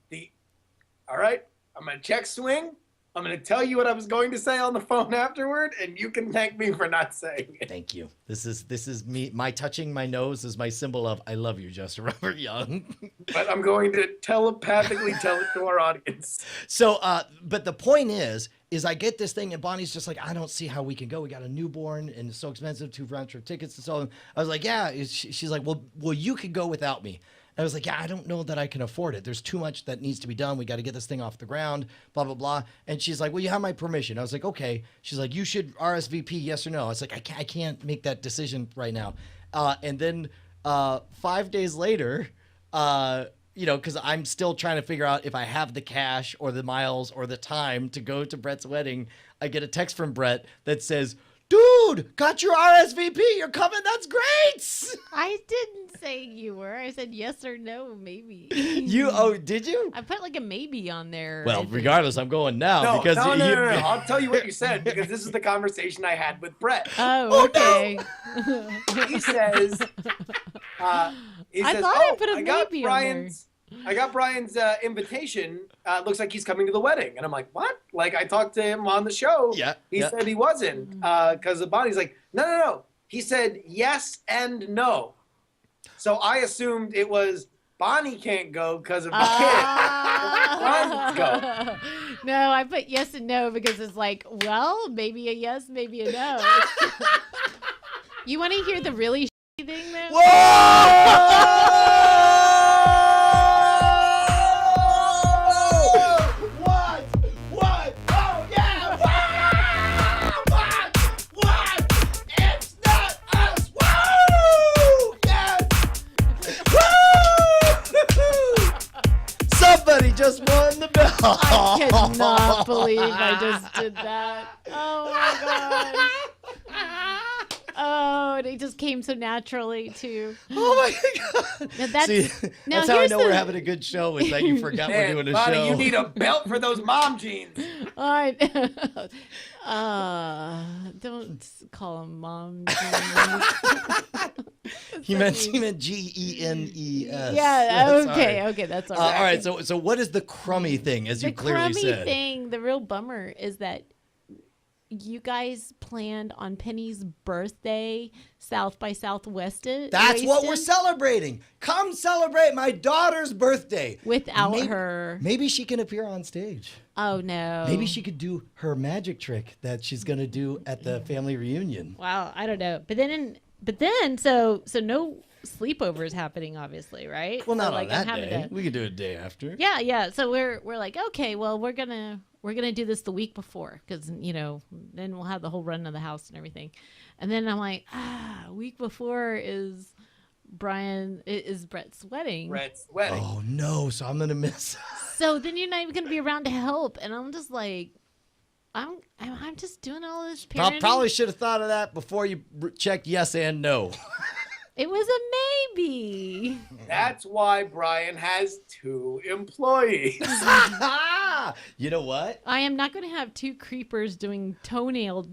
All right, I'm gonna check swing. I'm going to tell you what I was going to say on the phone afterward, and you can thank me for not saying it. Thank you. This is me. My touching my nose is my symbol of I love you, Justin Robert Young. But I'm going to telepathically tell it to our audience. So, but the point is I get this thing, and Bonnie's just like, I don't see how we can go. We got a newborn, and it's so expensive, 2 round-trip tickets and so on. I was like, yeah. She's like, well, you could go without me. I was like, yeah, I don't know that I can afford it. There's too much that needs to be done. We got to get this thing off the ground, blah, blah, blah. And she's like, well, you have my permission. I was like, okay. She's like, you should RSVP, yes or no. I was like, I can't make that decision right now. And then 5 days later, because I'm still trying to figure out if I have the cash or the miles or the time to go to Brett's wedding, I get a text from Brett that says, dude, got your RSVP. You're coming. That's great. I didn't say you were. I said yes or no, maybe. Did you? I put like a maybe on there. Well, regardless, I'm going now because no. I'll tell you what you said because this is the conversation I had with Brett. Oh, okay. He says, I thought I put a maybe on there. Brian's invitation. Looks like he's coming to the wedding, and I'm like, what? Like I talked to him on the show. Yeah. He said he wasn't because of Bonnie's like, no. He said yes and no. So I assumed it was Bonnie can't go because of the kid. Brian go. No, I put yes and no because it's like, well, maybe a yes, maybe a no. You want to hear the really shitty thing, though? Whoa! What? Oh, yeah! What? It's not us! Woo! Yes! Woo! Somebody just won the bell. I cannot believe I just did that. Oh my gosh. Oh, and it just came so naturally too. Oh my God! Now that's, See, now that's how I here's know we're having a good show. Is that you forgot we're doing a Bonnie, show. you need a belt for those mom jeans. I don't call them mom. He meant GENES. Yeah. That's Okay. That's all right. all right. So what is the crummy thing? As you clearly The said. crummy thing, the real bummer is that you guys planned on Penny's birthday South by Southwest. That's what we're celebrating. Come celebrate my daughter's birthday. Without her. Maybe she can appear on stage. Oh, no. Maybe she could do her magic trick that she's going to do at the family reunion. Wow, I don't know. But then, so no sleepovers happening, obviously, right? Well, not so, on that day. We could do it a day after. Yeah. So we're like, okay, well, we're gonna do this the week before because then we'll have the whole run of the house and everything. And then I'm like, a week before is Brett's wedding. Oh no! So I'm gonna miss. So then you're not even gonna be around to help, and I'm just like, I'm just doing all this parenting. Probably should have thought of that before you checked yes and no. It was a maybe. That's why Brian has 2 employees. You know what? I am not going to have 2 creepers doing toenail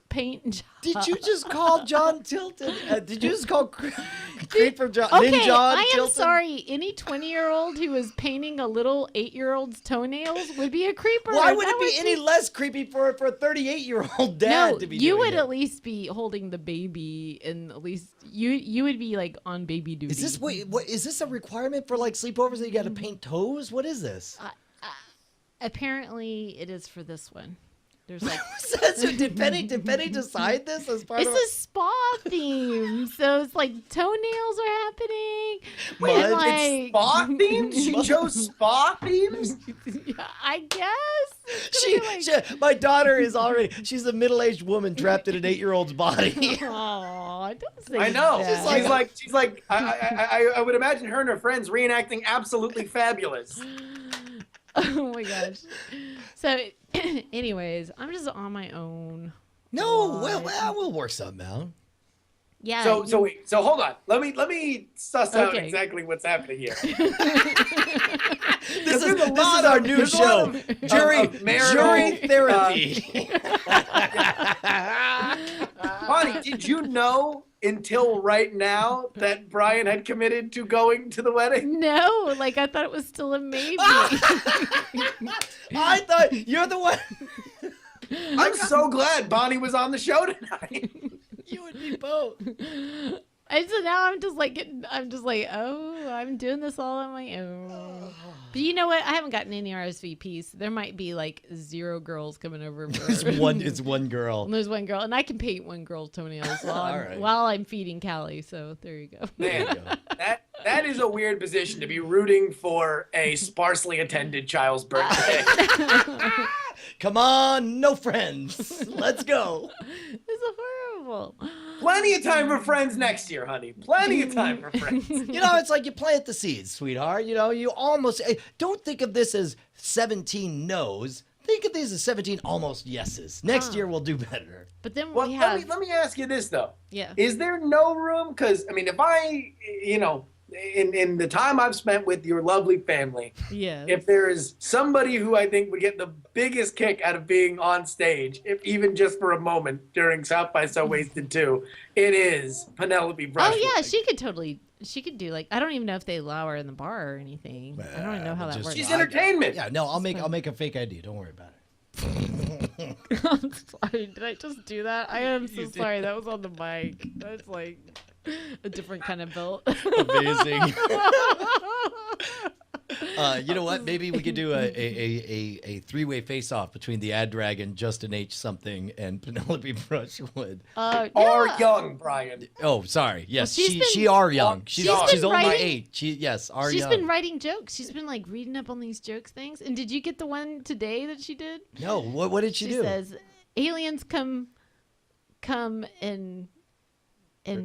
paint jobs. Did you just call John Tilton? Did you just call Creeper John? Okay, Nin John I am Tilton? sorry. Any 20-year-old who is painting a little 8-year-old's toenails would be a creeper. Why would it be any less creepy for a 38-year-old dad to be you doing would it? at least be holding the baby, and at least you would be like on baby duty. Is this a requirement for like sleepovers that you got to paint toes? What is this? Apparently, it is for this one. There's like did Penny decide this as part it's of a spa theme, so it's like toenails are happening. Mud? And, It's spa themes? She chose spa themes? Yeah, I guess. It's gonna be My daughter is she's a middle-aged woman trapped in an 8-year-old's body. Aw, don't say I know. that. She's like I would imagine her and her friends reenacting Absolutely Fabulous. Oh my gosh. So, anyways, I'm just on my own. No, well, we'll work something out. Yeah. So hold on. Let me suss out Okay. exactly what's happening here. This is our new show, jury therapy. Bonnie, did you know until right now that Brian had committed to going to the wedding? No, like I thought it was still a maybe. I thought you're the one. I'm so glad Bonnie was on the show tonight. You and me both. And so now I'm just like, oh, I'm doing this all on my own. But you know what? I haven't gotten any RSVPs. There might be like 0 girls coming over. It's one girl. There's one girl, and I can paint one girl's toenails while I'm feeding Callie. So there you go. Man, that is a weird position to be rooting for a sparsely attended child's birthday. Come on, no friends. Let's go. It's horrible. Plenty of time for friends next year, honey. Plenty of time for friends. It's like you plant the seeds, sweetheart. You almost don't think of this as 17 no's. Think of these as 17 almost yeses. Next year we'll do better. But then Well, we have. let me ask you this though. Yeah. Is there no room? Because I mean, if I, in the time I've spent with your lovely family, Yeah. if there is somebody who I think would get the biggest kick out of being on stage, if even just for a moment during South by So Wasted 2, it is Penelope Brushwood. Oh yeah, she could totally She could do like I don't even know if they allow her in the bar or anything. I don't even know how that just- works. She's entertainment. Yeah, no, I'll make a fake ID. Don't worry about it. I'm sorry. Did I just do that? I am so sorry. That was on the mic. That's like a different kind of belt. Amazing. You know what? Maybe we could do a three-way face-off between the ad dragon, Justin H. something, and Penelope Brushwood. Are young, Brian. Oh, sorry. Yes, Well, she are young. She's been only writing- 8. She's She's young. been writing jokes. She's been like reading up on these jokes things. And did you get the one today that she did? No, what did she do? says aliens come and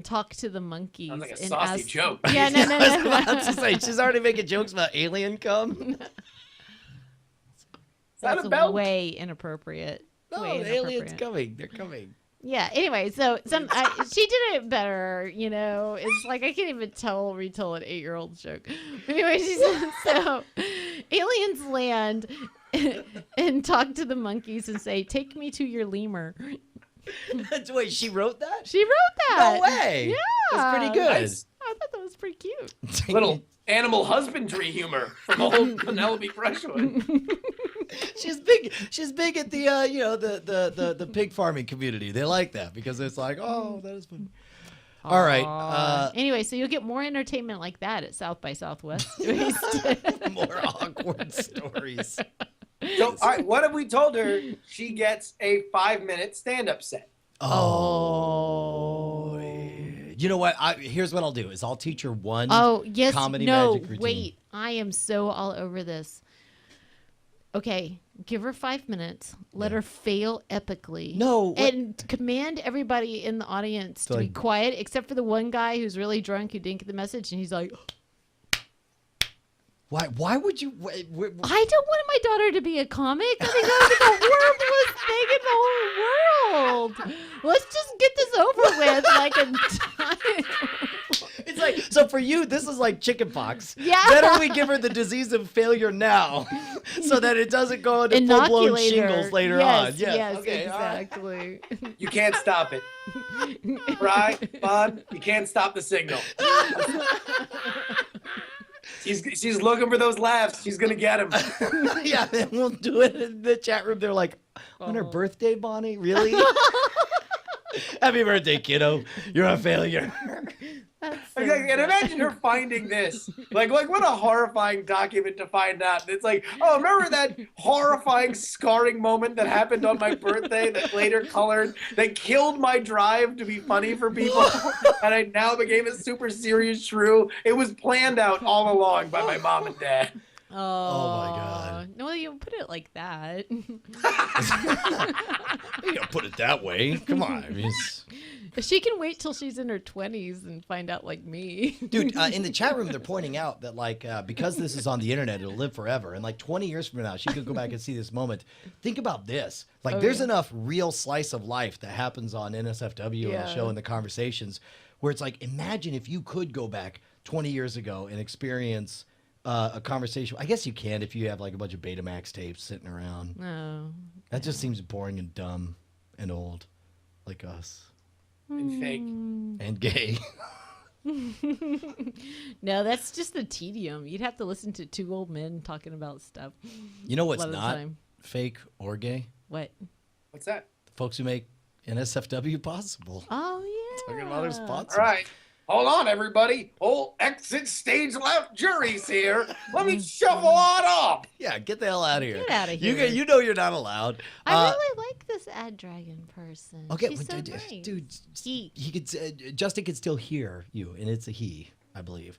talk to the monkeys. Sounds like a and saucy ask- joke. Yeah, no. I was about to say, she's already making jokes about alien cum. that That's a belt? way inappropriate. No, Way the aliens inappropriate. coming. They're coming. Yeah. Anyway, so she did it better. You know, it's like I can't even retell an 8-year-old joke. Anyway, she said so. Aliens land and talk to the monkeys and say, "Take me to your lemur." Wait, she wrote that? She wrote that. No way. Yeah. That's pretty good. Nice. I thought that was pretty cute. Little animal husbandry humor from old Penelope Brushwood. She's big. She's big at the the pig farming community. They like that because it's like, oh, that is funny. All right. Anyway, so you'll get more entertainment like that at South by Southwest. More awkward stories. So, all right, what have we told her? She gets a 5-minute stand-up set. Oh. You know what? Here's what I'll do: is I'll teach her one. Oh, yes. comedy no, magic routine. wait. I am so all over this. Okay, give her 5 minutes. Let her fail epically. No, what- And command everybody in the audience to be like- quiet, except for the one guy who's really drunk who didn't get the message, and he's like, Why would you? I don't want my daughter to be a comic. I think that would be the horriblest thing in the whole world. Let's just get this over with like a time. It's like, so for you, this is like chickenpox. Yeah. Better we give her the disease of failure now, so that it doesn't go into full-blown Inoculate her. shingles later Yes, on. Yes, okay, all right. exactly. You can't stop it. Right, Bud? You can't stop the signal. She's looking for those laughs. She's going to get them. Yeah, then we'll do it in the chat room. They're like, on her birthday, Bonnie? Really? Happy birthday, kiddo. You're a failure. That's so Exactly. And good. imagine her finding this. Like what a horrifying document to find out. It's like, oh, remember that horrifying scarring moment that happened on my birthday that later colored, that killed my drive to be funny for people, and I now became a super serious shrew. It was planned out all along by my mom and dad. Oh my God. No, you don't put it like that. You don't put it that way. Come on. I mean, She can wait till she's in her 20s and find out like me. dude, in the chat room, they're pointing out that like because this is on the internet, it'll live forever. And like 20 years from now, she could go back and see this moment. Think about this. Like, there's enough real slice of life that happens on NSFW and the show and the conversations where it's like, imagine if you could go back 20 years ago and experience a conversation. I guess you can if you have like a bunch of Betamax tapes sitting around. No. That just seems boring and dumb and old, like us. And fake. And gay. No, that's just the tedium. You'd have to listen to two old men talking about stuff. You know A what's lot of the not time. fake or gay? What? What's that? The folks who make NSFW possible. Oh, yeah. Talking about our sponsors. All right. Hold on, everybody. Old exit stage left jury's here. Let me shuffle on up. Yeah, get the hell out of here. Get outta You, here. you know you're not allowed. I really like this ad dragon person. Okay, She's so dude, nice. dude, He. he could. Justin can still hear you, and it's a he, I believe.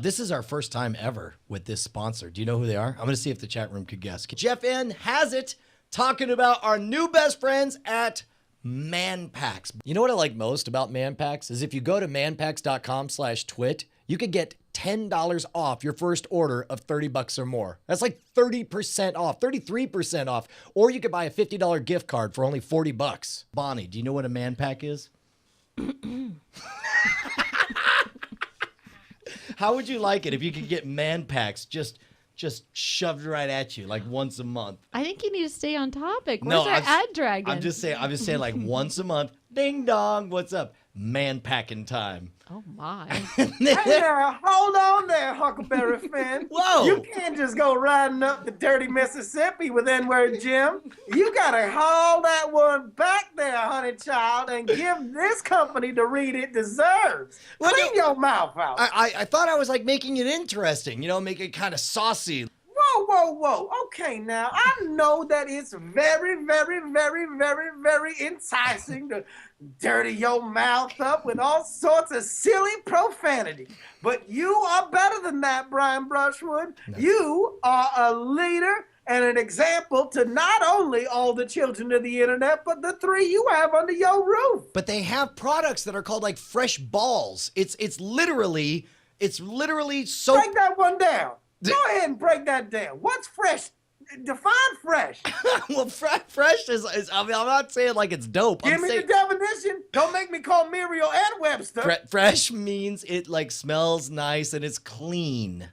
This is our first time ever with this sponsor. Do you know who they are? I'm going to see if the chat room could guess. Jeff N has it, talking about our new best friends at Man Packs. You know what I like most about Man Packs is if you go to manpacks.com/twit, you could get $10 off your first order of $30 or more. That's like 30% off, 33% off. Or you could buy a $50 gift card for only $40. Bonnie, do you know what a Man Pack is? How would you like it if you could get Man Packs just shoved right at you like once a month? I think you need to stay on topic. Where's our ad dragon? I'm just saying like once a month. Ding dong, what's up? man packing time. Oh my. Hey now, hold on there, Huckleberry Finn. Whoa. You can't just go riding up the dirty Mississippi with N-word Jim. You gotta haul that one back there, honey child, and give this company the read it deserves. Well, Clean your mouth out. I thought I was like making it interesting, make it kind of saucy. Whoa. Okay, now, I know that it's very, very, very, very, very enticing to dirty your mouth up with all sorts of silly profanity. But you are better than that, Brian Brushwood. No. You are a leader and an example to not only all the children of the internet, but the 3 you have under your roof. But they have products that are called like fresh balls. It's literally so. Break that one down. Go ahead and break that down. What's fresh? Define fresh. Well, fresh is I'm not saying like it's dope. Give me the definition. Don't make me call Muriel and Webster. Fresh means it like smells nice and it's clean.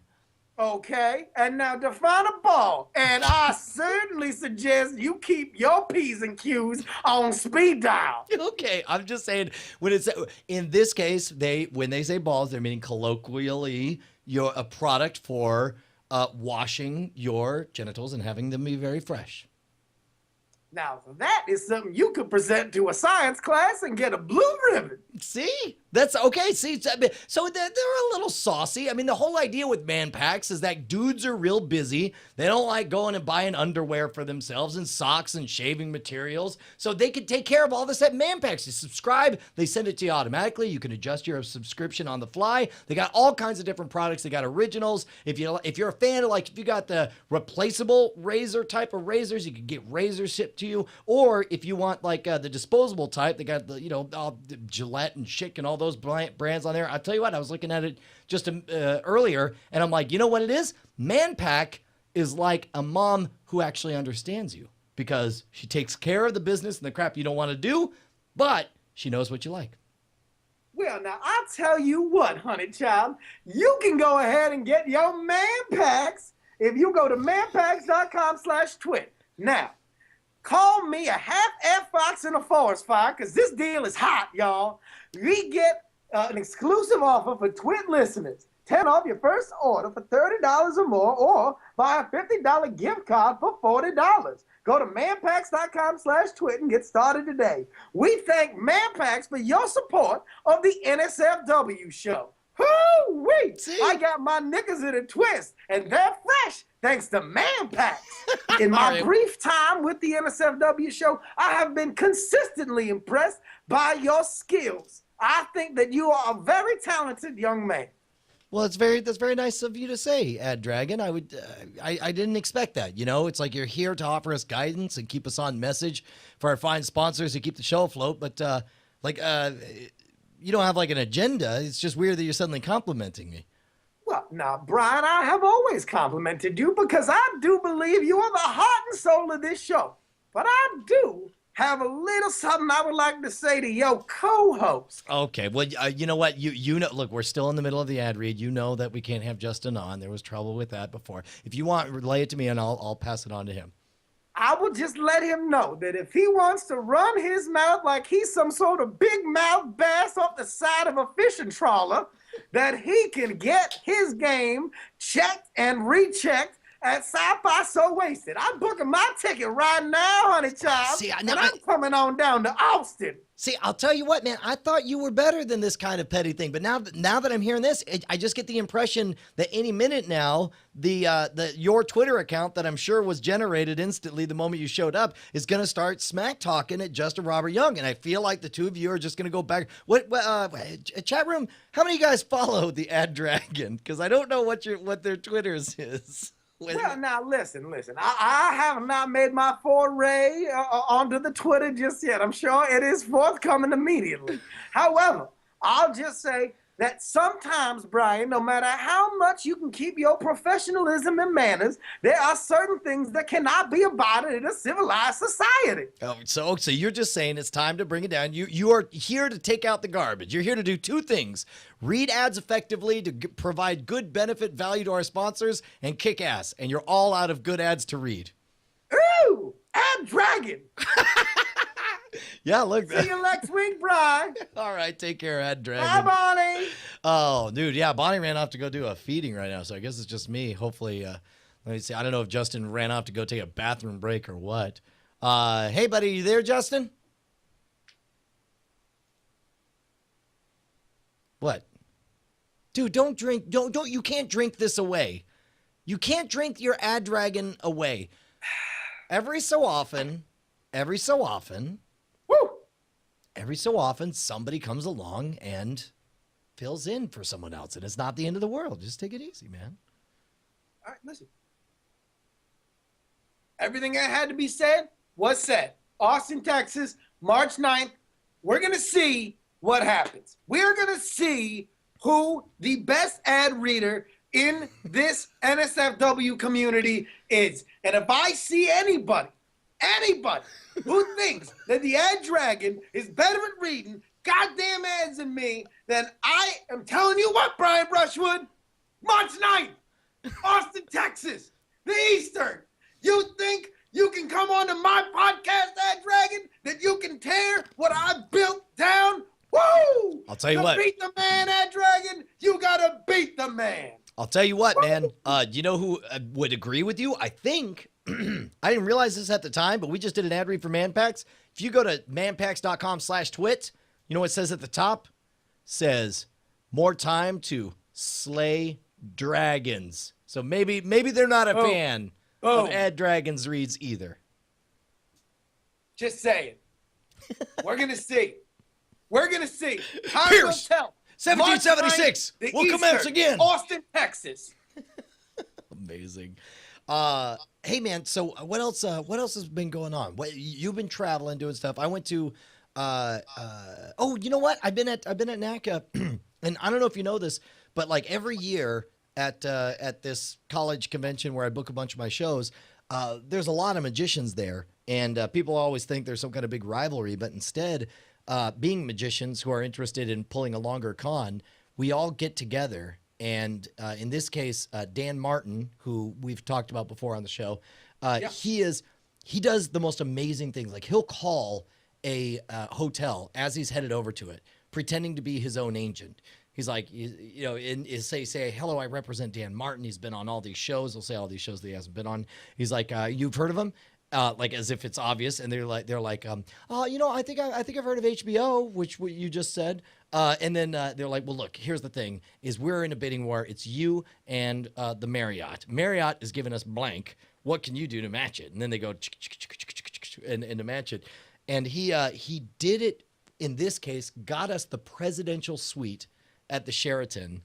Okay, and now define a ball. And I certainly suggest you keep your P's and Q's on speed dial. Okay, I'm just saying when it's in this case, when they say balls, they're meaning colloquially a product for washing your genitals and having them be very fresh. Now, that is something you could present to a science class and get a blue ribbon. See? That's okay. See, so they're a little saucy. I mean, the whole idea with man packs is that dudes are real busy. They don't like going and buying underwear for themselves and socks and shaving materials. So they can take care of all this at man packs. You subscribe, they send it to you automatically. You can adjust your subscription on the fly. They got all kinds of different products. They got originals. If you're a fan of if you got the replaceable razor type of razors, you can get razors shipped to you. Or if you want the disposable type, they got the Gillette and Schick and all those brands on there. I'll tell you what, I was looking at it just earlier, and I'm like, you know what it is? Man Pack is like a mom who actually understands you because she takes care of the business and the crap you don't want to do, but she knows what you like. Well, now, I'll tell you what, honey child. You can go ahead and get your Man Packs if you go to manpacks.com/twit. Now, call me a half-F fox in a forest fire, because this deal is hot, y'all. We get an exclusive offer for Twit listeners. 10 off your first order for $30 or more, or buy a $50 gift card for $40. Go to manpacks.com/twit and get started today. We thank Manpacks for your support of the NSFW show. Hoo-wee! I got my knickers in a twist, and they're fresh thanks to Man Packs. In my brief time with the NSFW show, I have been consistently impressed by your skills. I think that you are a very talented young man. Well, that's very nice of you to say, Ad Dragon. I didn't expect that. It's like you're here to offer us guidance and keep us on message for our fine sponsors who keep the show afloat, but you don't have an agenda. It's just weird that you're suddenly complimenting me. Well, now, Brian, I have always complimented you because I do believe you are the heart and soul of this show. But I do have a little something I would like to say to your co-host. Okay, well, you know what? You know, look, we're still in the middle of the ad read. You know that we can't have Justin on. There was trouble with that before. If you want, relay it to me and I'll pass it on to him. I will just let him know that if he wants to run his mouth like he's some sort of big mouth bass off the side of a fishing trawler, that he can get his game checked and rechecked at Sci-Fi So Wasted. I'm booking my ticket right now, honey child. See, I'm coming on down to Austin. See, I'll tell you what, man. I thought you were better than this kind of petty thing, but now that I'm hearing this, I just get the impression that any minute now, your Twitter account that I'm sure was generated instantly the moment you showed up is going to start smack talking at Justin Robert Young, and I feel like the two of you are just going to go back. What chat room? How many of you guys follow the Ad Dragon? Because I don't know what their Twitters is. Well, now, listen. I have not made my foray onto the Twitter just yet. I'm sure it is forthcoming immediately. However, I'll just say that sometimes, Brian, no matter how much you can keep your professionalism and manners, there are certain things that cannot be abided in a civilized society. Oh, so you're just saying it's time to bring it down. You are here to take out the garbage. You're here to do two things. Read ads effectively to provide good benefit value to our sponsors and kick ass. And you're all out of good ads to read. Ooh, Ad Dragon. Yeah, look. See you next week, Bri. All right, take care, Ad Bye, Dragon. Bonnie. Oh, dude, yeah, Bonnie ran off to go do a feeding right now, so I guess it's just me. Hopefully, let me see. I don't know if Justin ran off to go take a bathroom break or what. Hey, buddy, you there, Justin? What? Dude, don't drink. Don't. You can't drink this away. You can't drink your Ad Dragon away. Every so often, Woo! every so often, somebody comes along and fills in for someone else, and it's not the end of the world. Just take it easy, man. All right, listen. Everything that had to be said was said. Austin, Texas, March 9th. We're going to see what happens. We're going to see who the best ad reader in this NSFW community is. And if I see anybody who thinks that the Ad Dragon is better at reading goddamn ads than me, then I am telling you what, Brian Brushwood, March 9th, Austin, Texas, the Eastern. You think you can come on to my podcast, Ad Dragon, that you can tear what I built down? Woo! I'll tell you to what. Beat the man, Ad Dragon, you gotta beat the man. I'll tell you what, man. You know who would agree with you? I think, I didn't realize this at the time, but we just did an ad read for Manpacks. If you go to manpacks.com/twit, you know what it says at the top? It says, more time to slay dragons. So maybe they're not a fan of Ad Dragons reads either. Just saying. We're gonna see. We're gonna see. Time Pierce, will tell. 1776. March 9th, We'll Eastern, commence again. Austin, Texas. Amazing. Hey man, so what else has been going on? You've been traveling, doing stuff. I went to you know what? I've been at NACA and I don't know if you know this, but like every year at this college convention where I book a bunch of my shows, there's a lot of magicians there, and people always think there's some kind of big rivalry, but instead, being magicians who are interested in pulling a longer con, we all get together. And in this case, Dan Martin, who we've talked about before on the show, he does the most amazing things. Like he'll call a hotel as he's headed over to it, pretending to be his own agent. He's like, say, hello, I represent Dan Martin. He's been on all these shows. He'll say all these shows that he hasn't been on. He's like, you've heard of him? Like as if it's obvious, and they're like, I think I've heard of HBO, which what you just said, and then they're like, well, look, here's the thing: is we're in a bidding war. It's you and the Marriott. Marriott is giving us blank. What can you do to match it? And then they go and to match it, and he did it in this case. Got us the presidential suite at the Sheraton.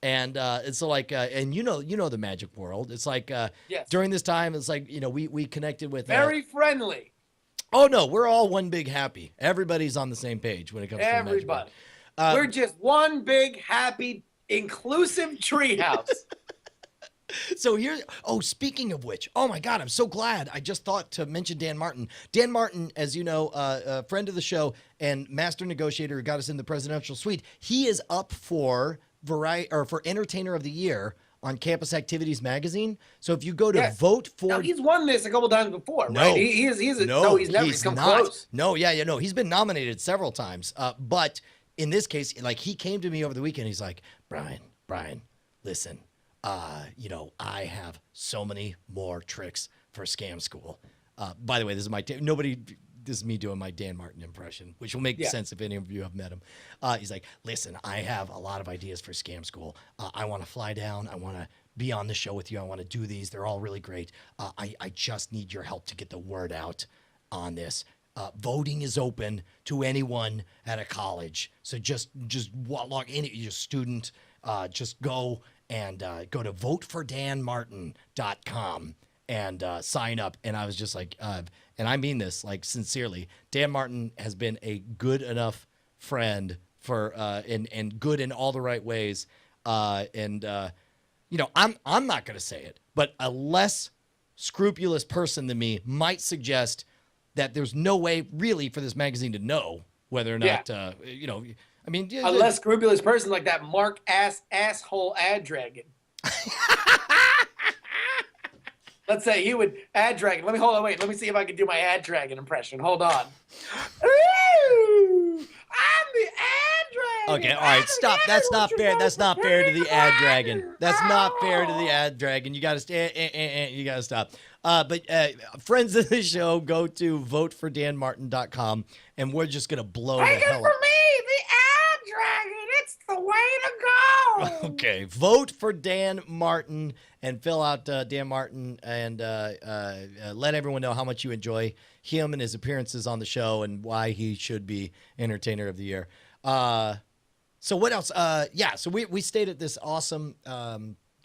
And it's like, and you know the magic world. It's like yes. During this time, it's like we connected with very friendly. Oh no, we're all one big happy. Everybody's on the same page when it comes to the magic world. We're just one big happy inclusive treehouse. So speaking of which, oh my God, I'm so glad. I just thought to mention Dan Martin. Dan Martin, as you know, a friend of the show and master negotiator who got us in the presidential suite. He is up for for Entertainer of the Year on Campus Activities Magazine. So if you go to vote for, now, he's won this a couple times before, right? He's never come close. No, he's been nominated several times. But in this case, like he came to me over the weekend. He's like, Brian, listen, I have so many more tricks for Scam School. By the way, this is me doing my Dan Martin impression, which will make sense if any of you have met him. He's like, listen, I have a lot of ideas for Scam School. I want to fly down. I want to be on the show with you. I want to do these. They're all really great. I just need your help to get the word out on this. Voting is open to anyone at a college. So just log in, you're a student. Just go and go to votefordanmartin.com and sign up. And I was just like, and I mean this like sincerely, Dan Martin has been a good enough friend for and good in all the right ways. I'm not going to say it, but a less scrupulous person than me might suggest that there's no way really for this magazine to know whether or not a less scrupulous person like that asshole Ad Dragon. Let's say he would ad dragon. Let me see if I can do my ad dragon impression. Hold on. Ooh, I'm the ad dragon. Okay, all right, stop. That's not fair. That's not fair to the ad dragon. That's not fair to the ad dragon. You got to you got to stop. But friends of the show, go to votefordanmartin.com, and we're just gonna blow the Take it hell from up. me, the ad dragon. It's the way to go. Okay, vote for Dan Martin and fill out Dan Martin and let everyone know how much you enjoy him and his appearances on the show and why he should be Entertainer of the Year. So what else? So we stayed at this awesome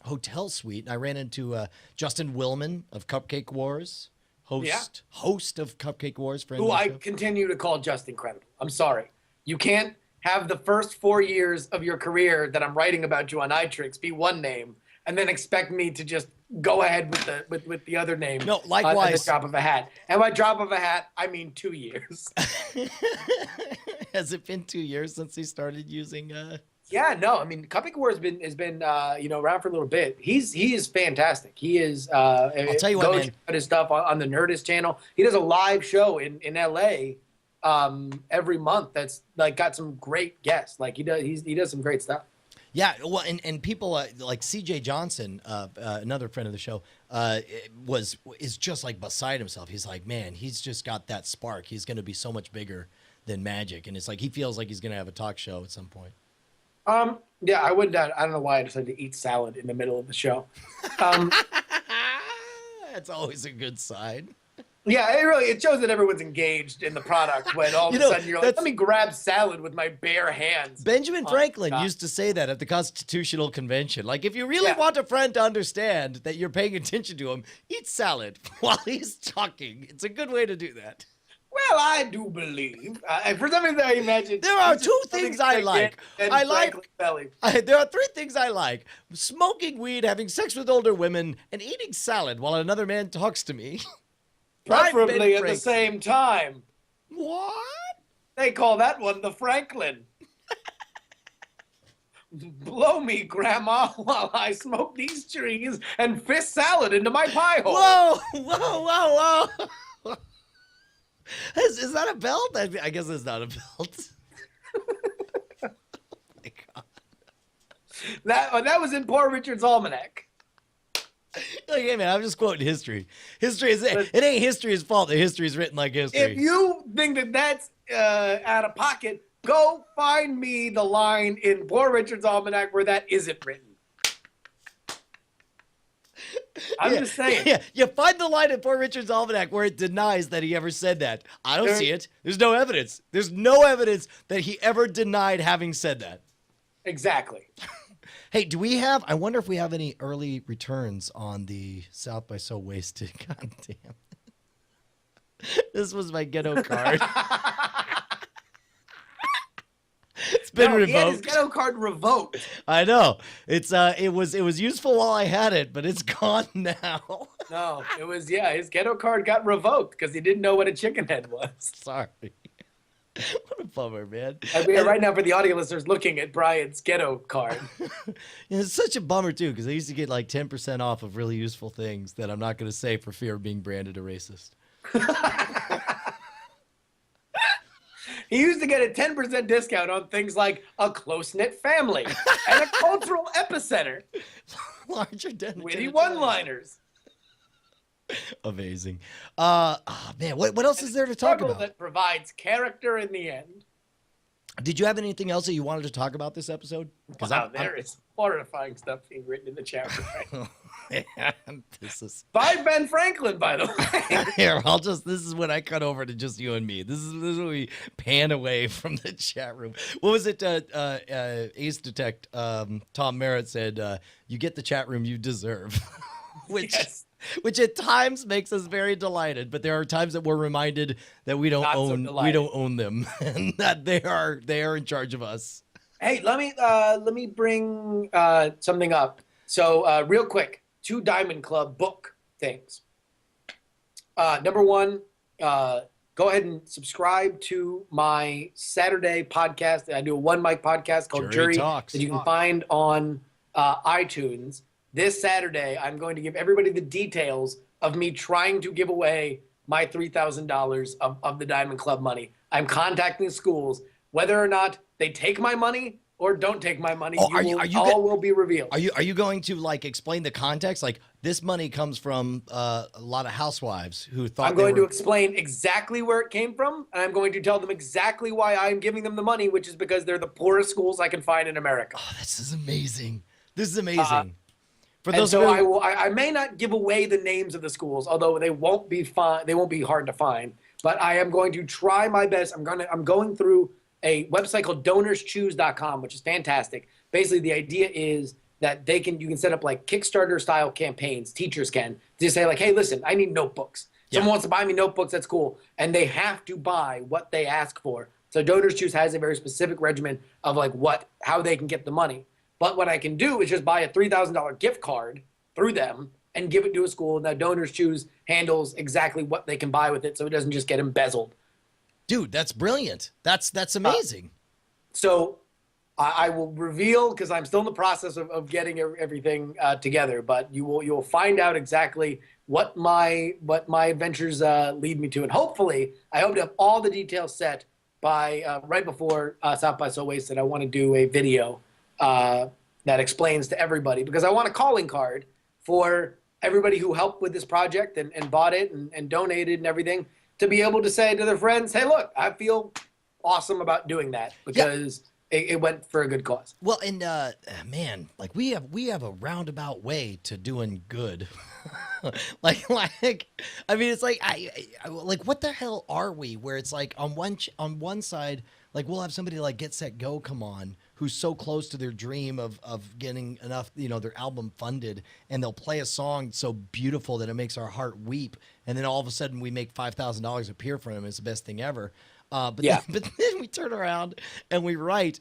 hotel suite, and I ran into Justin Willman of Cupcake Wars, host of Cupcake Wars. Who I continue to call just incredible. I'm sorry. You can't have the first 4 years of your career that I'm writing about you on iTricks be one name, and then expect me to just go ahead with the other name. No, likewise. At the drop of a hat. And by drop of a hat, I mean 2 years. Has it been 2 years since he started using? Yeah, no. I mean, Cupcake War has been around for a little bit. He is fantastic. He is. I'll tell you what, man. Check out his stuff on the Nerdist channel. He does a live show in LA every month. That's like got some great guests. Like he does some great stuff. Yeah, well, and people like CJ Johnson, another friend of the show, is just like beside himself. He's like, man, he's just got that spark. He's going to be so much bigger than Magic, and it's like he feels like he's going to have a talk show at some point. Yeah, I wouldn't. I don't know why I decided to eat salad in the middle of the show. That's always a good sign. Yeah, it shows that everyone's engaged in the product when all of a sudden you're like, let me grab salad with my bare hands. Benjamin Franklin used to say that at the Constitutional Convention. Like, if you really want a friend to understand that you're paying attention to him, eat salad while he's talking. It's a good way to do that. Well, I do believe. For some reason, I imagine there are two things I like. There are three things I like: smoking weed, having sex with older women, and eating salad while another man talks to me. Preferably at the same time. What? They call that one the Franklin. Blow me, Grandma, while I smoke these trees and fist salad into my pie hole. Whoa, whoa, whoa, whoa. Is that a belt? I guess it's not a belt. Oh my God. That was in Poor Richard's Almanac. Okay, man, I'm just quoting history. It ain't history's fault that history is written like history. If you think that that's out of pocket, go find me the line in Poor Richard's Almanac where that isn't written. I'm just saying. Yeah, you find the line in Poor Richard's Almanac where it denies that he ever said that. I don't see it. There's no evidence. There's no evidence that he ever denied having said that. Exactly. Hey, I wonder if we have any early returns on the South by So Wasted. God damn. This was my ghetto card. It's been revoked. He had his ghetto card revoked. I know. It was useful while I had it, but it's gone now. No, his ghetto card got revoked because he didn't know what a chicken head was. Sorry. What a bummer, man. Right now, for the audio listeners looking at Brian's ghetto card. It's such a bummer, too, because I used to get like 10% off of really useful things that I'm not going to say for fear of being branded a racist. He used to get a 10% discount on things like a close-knit family and a cultural epicenter. Larger than witty one-liners. Amazing. Man, what else is there to talk about? That provides character in the end. Did you have anything else that you wanted to talk about this episode? Wow, there is horrifying stuff being written in the chat room. This is by Ben Franklin, by the way. Here, this is when I cut over to just you and me. This is when we pan away from the chat room. What was it? Ace Detect, Tom Merritt said, "You get the chat room you deserve," which at times makes us very delighted. But there are times that we're reminded that we don't own them, and that they are in charge of us. Hey, let me bring something up. So real quick. 2 Diamond Club book things. Number one, go ahead and subscribe to my Saturday podcast. I do a one mic podcast called Jury Talks that you can find on iTunes. This Saturday, I'm going to give everybody the details of me trying to give away my $3,000 of the Diamond Club money. I'm contacting schools. Whether or not they take my money or don't take my money, all will be revealed. Are you going to like explain the context? Like this money comes from a lot of housewives who thought I'm going to explain exactly where it came from, and I'm going to tell them exactly why I'm giving them the money, which is because they're the poorest schools I can find in America. Oh, this is amazing. This is amazing. For those I may not give away the names of the schools, although they won't be they won't be hard to find. But I am going to try my best. I'm going through a website called DonorsChoose.com, which is fantastic. Basically, the idea is that you can set up like Kickstarter style campaigns. Teachers can just say like, hey, listen, I need notebooks. Someone wants to buy me notebooks. That's cool. And they have to buy what they ask for. So Donors Choose has a very specific regimen of like how they can get the money. But what I can do is just buy a $3,000 gift card through them and give it to a school. Now Donors Choose handles exactly what they can buy with it, so it doesn't just get embezzled. Dude, that's brilliant. That's amazing. So I will reveal, because I'm still in the process of getting everything together, but you'll find out exactly what my adventures lead me to. And hopefully, I hope to have all the details set by right before South by So Wasted. I want to do a video that explains to everybody, because I want a calling card for everybody who helped with this project and bought it and donated and everything, to be able to say to their friends, hey, look, I feel awesome about doing that because it went for a good cause. Well, and man, like we have a roundabout way to doing good. like I mean, it's like I like, what the hell are we? Where it's like on one side, like we'll have somebody like Get Set Go come on, who's so close to their dream of getting enough, their album funded, and they'll play a song so beautiful that it makes our heart weep, and then all of a sudden we make $5,000 appear for them. It's the best thing ever. But then we turn around and we write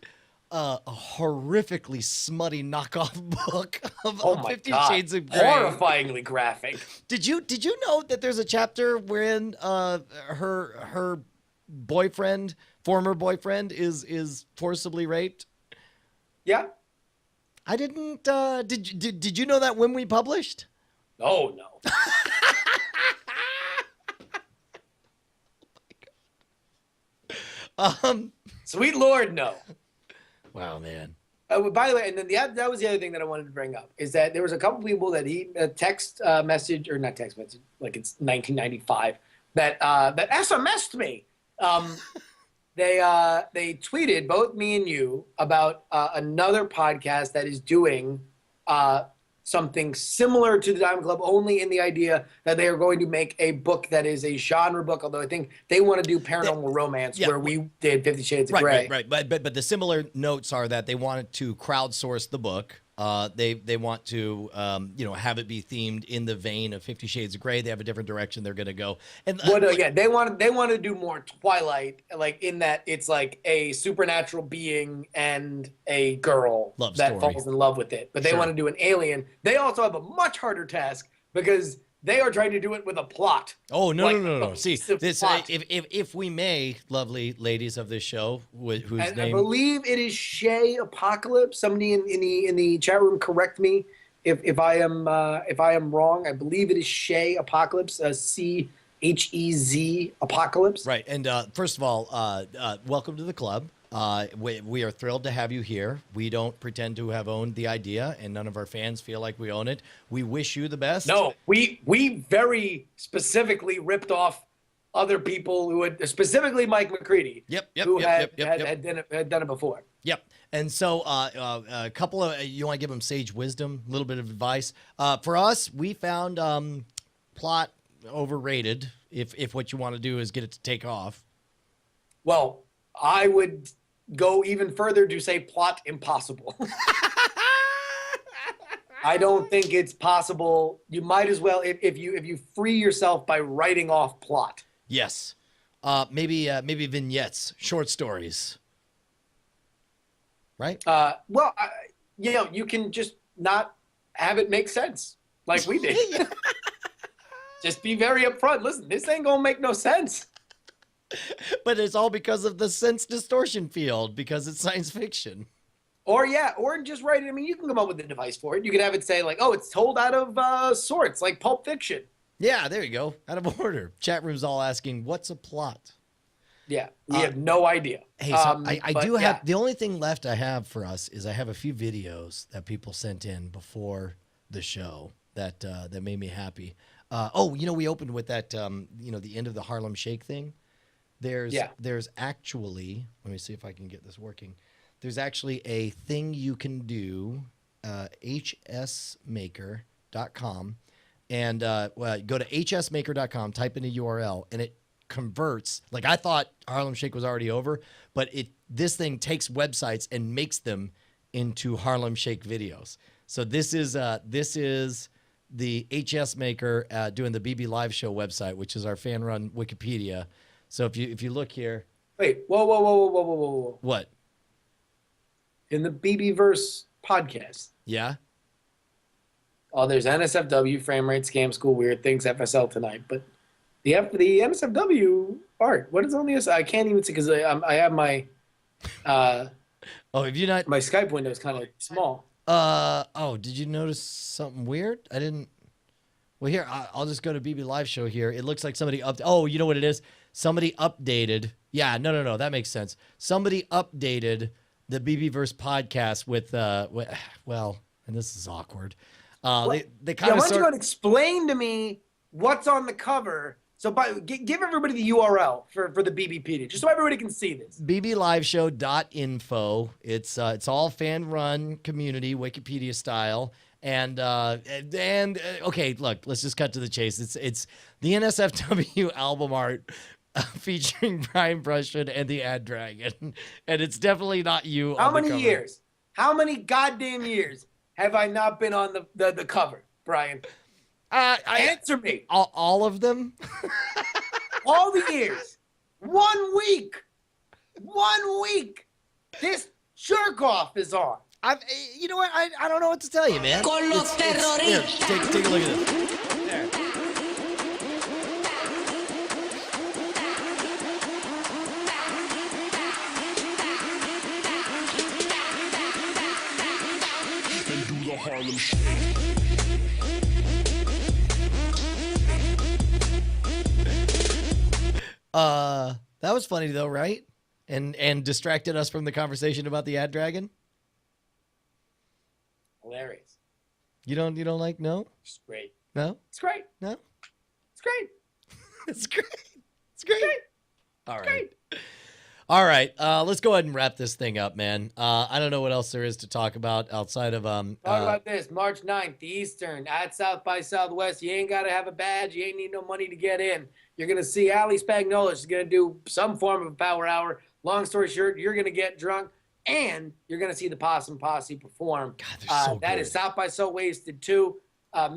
a horrifically smutty knockoff book of 50 Shades of Grey. Horrifyingly graphic. Did you know that there's a chapter wherein her boyfriend, former boyfriend, is forcibly raped? Yeah. I didn't. Did you know that when we published? Oh no. Sweet Lord, no. Wow, man. By the way, and then that was the other thing that I wanted to bring up, is that there was a couple people that he text message, or not text message, like it's 1995, that SMS'd me. They tweeted, both me and you, about another podcast that is doing something similar to the Diamond Club, only in the idea that they are going to make a book that is a genre book, although I think they want to do paranormal romance, where we did 50 Shades of Grey. Right. But the similar notes are that they wanted to crowdsource the book. They want to have it be themed in the vein of 50 Shades of Grey. They have a different direction they're going to go. And they want to do more Twilight, like in that it's like a supernatural being and a girl that falls in love with it. But they want to do an alien. They also have a much harder task, because they are trying to do it with a plot. Oh, no. See, this, if we may, lovely ladies of this show, whose name... I believe it is Shay Apocalypse. Somebody in the chat room correct me if I am wrong. I believe it is Shay Apocalypse, CHEZ Apocalypse. Right, and first of all, welcome to the club. We are thrilled to have you here. We don't pretend to have owned the idea, and none of our fans feel like we own it. We wish you the best. No, we very specifically ripped off other people who had, specifically Mike McCready, who had done it before. Yep. And so a couple of, you want to give them sage wisdom, a little bit of advice. For us, we found plot overrated, if what you want to do is get it to take off. Well, I would go even further to say plot impossible. I don't think it's possible. You might as well, if you free yourself by writing off plot. Yes. Maybe vignettes, short stories. Right? Well, you can just not have it make sense like we did. Just be very upfront. Listen, this ain't gonna make no sense. But it's all because of the sense distortion field, because it's science fiction. Or just write it. I mean, you can come up with a device for it. You can have it say like, oh, it's told out of sorts, like Pulp Fiction. Yeah, there you go. Out of order. Chat room's all asking, what's a plot? Yeah, we have no idea. Hey, so I do have, yeah. the only thing left I have for us is I have a few videos that people sent in before the show that that made me happy. We opened with that, the end of the Harlem Shake thing. There's actually, let me see if I can get this working. There's actually a thing you can do, hsmaker.com, and go to hsmaker.com, type in a URL, and it converts. Like, I thought Harlem Shake was already over, but this thing takes websites and makes them into Harlem Shake videos. So this is the HS Maker doing the BB Live Show website, which is our fan-run Wikipedia. So if you look here, Wait, whoa. what? In the BB-verse podcast, Yeah. oh, there's NSFW, Frame Rate, Scam School, Weird Things, FSL tonight, but the NSFW art, what is on the I can't even see because I have my Oh, have you not? my Skype window is kind of small. Did you notice something weird? I didn't. Well, here, I'll just go to BB Live Show here. It looks like somebody oh, you know what it is? Somebody updated. Yeah, no, that makes sense. Somebody updated the BB-verse podcast with and this is awkward. They kind of why don't you go and explain to me what's on the cover? So give everybody the URL for the BBpedia, just so everybody can see this. BBLiveshow.info. It's all fan-run community, Wikipedia style. And okay, look, let's just cut to the chase. It's the NSFW album art featuring Brian Brushwood and the Ad Dragon, and it's definitely not you. How many years? How many goddamn years have I not been on the cover, Brian? Answer me. All of them? All the years. 1 week. 1 week. This jerk off is on. You know what? I don't know what to tell you, man. Con los Here, terroristas. take a look at this. There. That was funny though, right? And distracted us from the conversation about the Ad Dragon. Hilarious. You don't like no? It's great. No? It's great. No? It's great. It's great. It's great. All right. Great. All right. Let's go ahead and wrap this thing up, man. I don't know what else there is to talk about outside of Talk about this. March 9th, the Eastern at South by Southwest. You ain't got to have a badge. You ain't need no money to get in. You're going to see Ali Spagnola. She's going to do some form of a power hour. Long story short, you're going to get drunk, and you're going to see the Possum Posse perform. God, they're so that good. is South by So Wasted 2.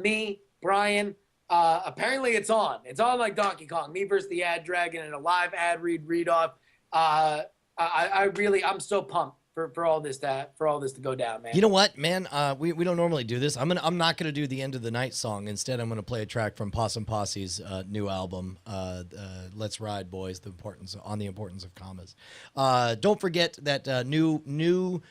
Me, Brian. Apparently it's on. It's on like Donkey Kong. Me versus the Ad Dragon and a live ad read off. I'm so pumped for all this to go down, man. You know what, man? We don't normally do this. I'm not gonna do the end of the night song. Instead, I'm gonna play a track from Possum Posse's new album, "Let's Ride, Boys." The importance of commas. Don't forget that new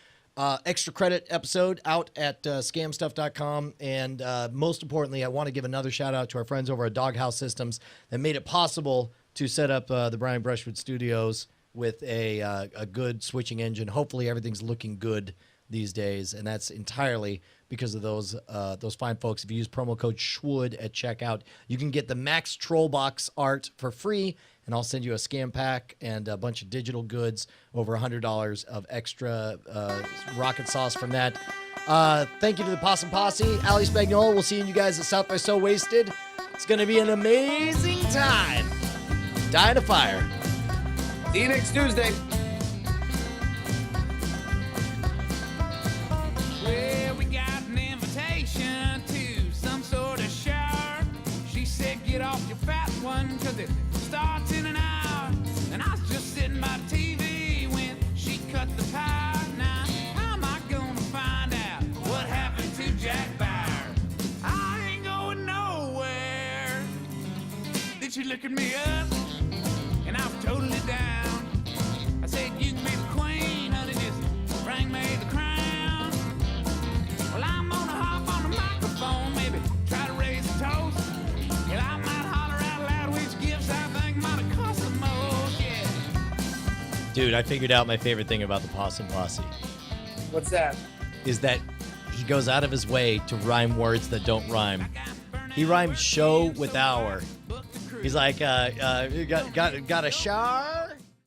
extra credit episode out at scamstuff.com. And most importantly, I want to give another shout out to our friends over at Doghouse Systems that made it possible to set up the Brian Brushwood Studios with a good switching engine. Hopefully everything's looking good these days, and that's entirely because of those fine folks. If you use promo code SCHWOOD at checkout, you can get the Max Trollbox art for free, and I'll send you a scam pack and a bunch of digital goods, over $100 of extra rocket sauce from that. Thank you to the Possum Posse. Ali Spagnola, we'll see you guys at South by So Wasted. It's going to be an amazing time. Die in a fire. See you next Tuesday. Well, we got an invitation to some sort of shower. She said, get off your fat one, cause it starts in an hour. And I was just sitting by the TV when she cut the power. Now, how am I gonna find out what happened to Jack Bauer? I ain't going nowhere. Then she looked me up, and I was totally down. I said, you can be the queen, honey, just bring me the crown. Well, I'm gonna hop on the microphone, maybe try to raise a toast. Well, I'm Dude, I figured out my favorite thing about the Possum Posse What's that? is that he goes out of his way to rhyme words that don't rhyme. He rhymes show with hour. He's like, got a shower?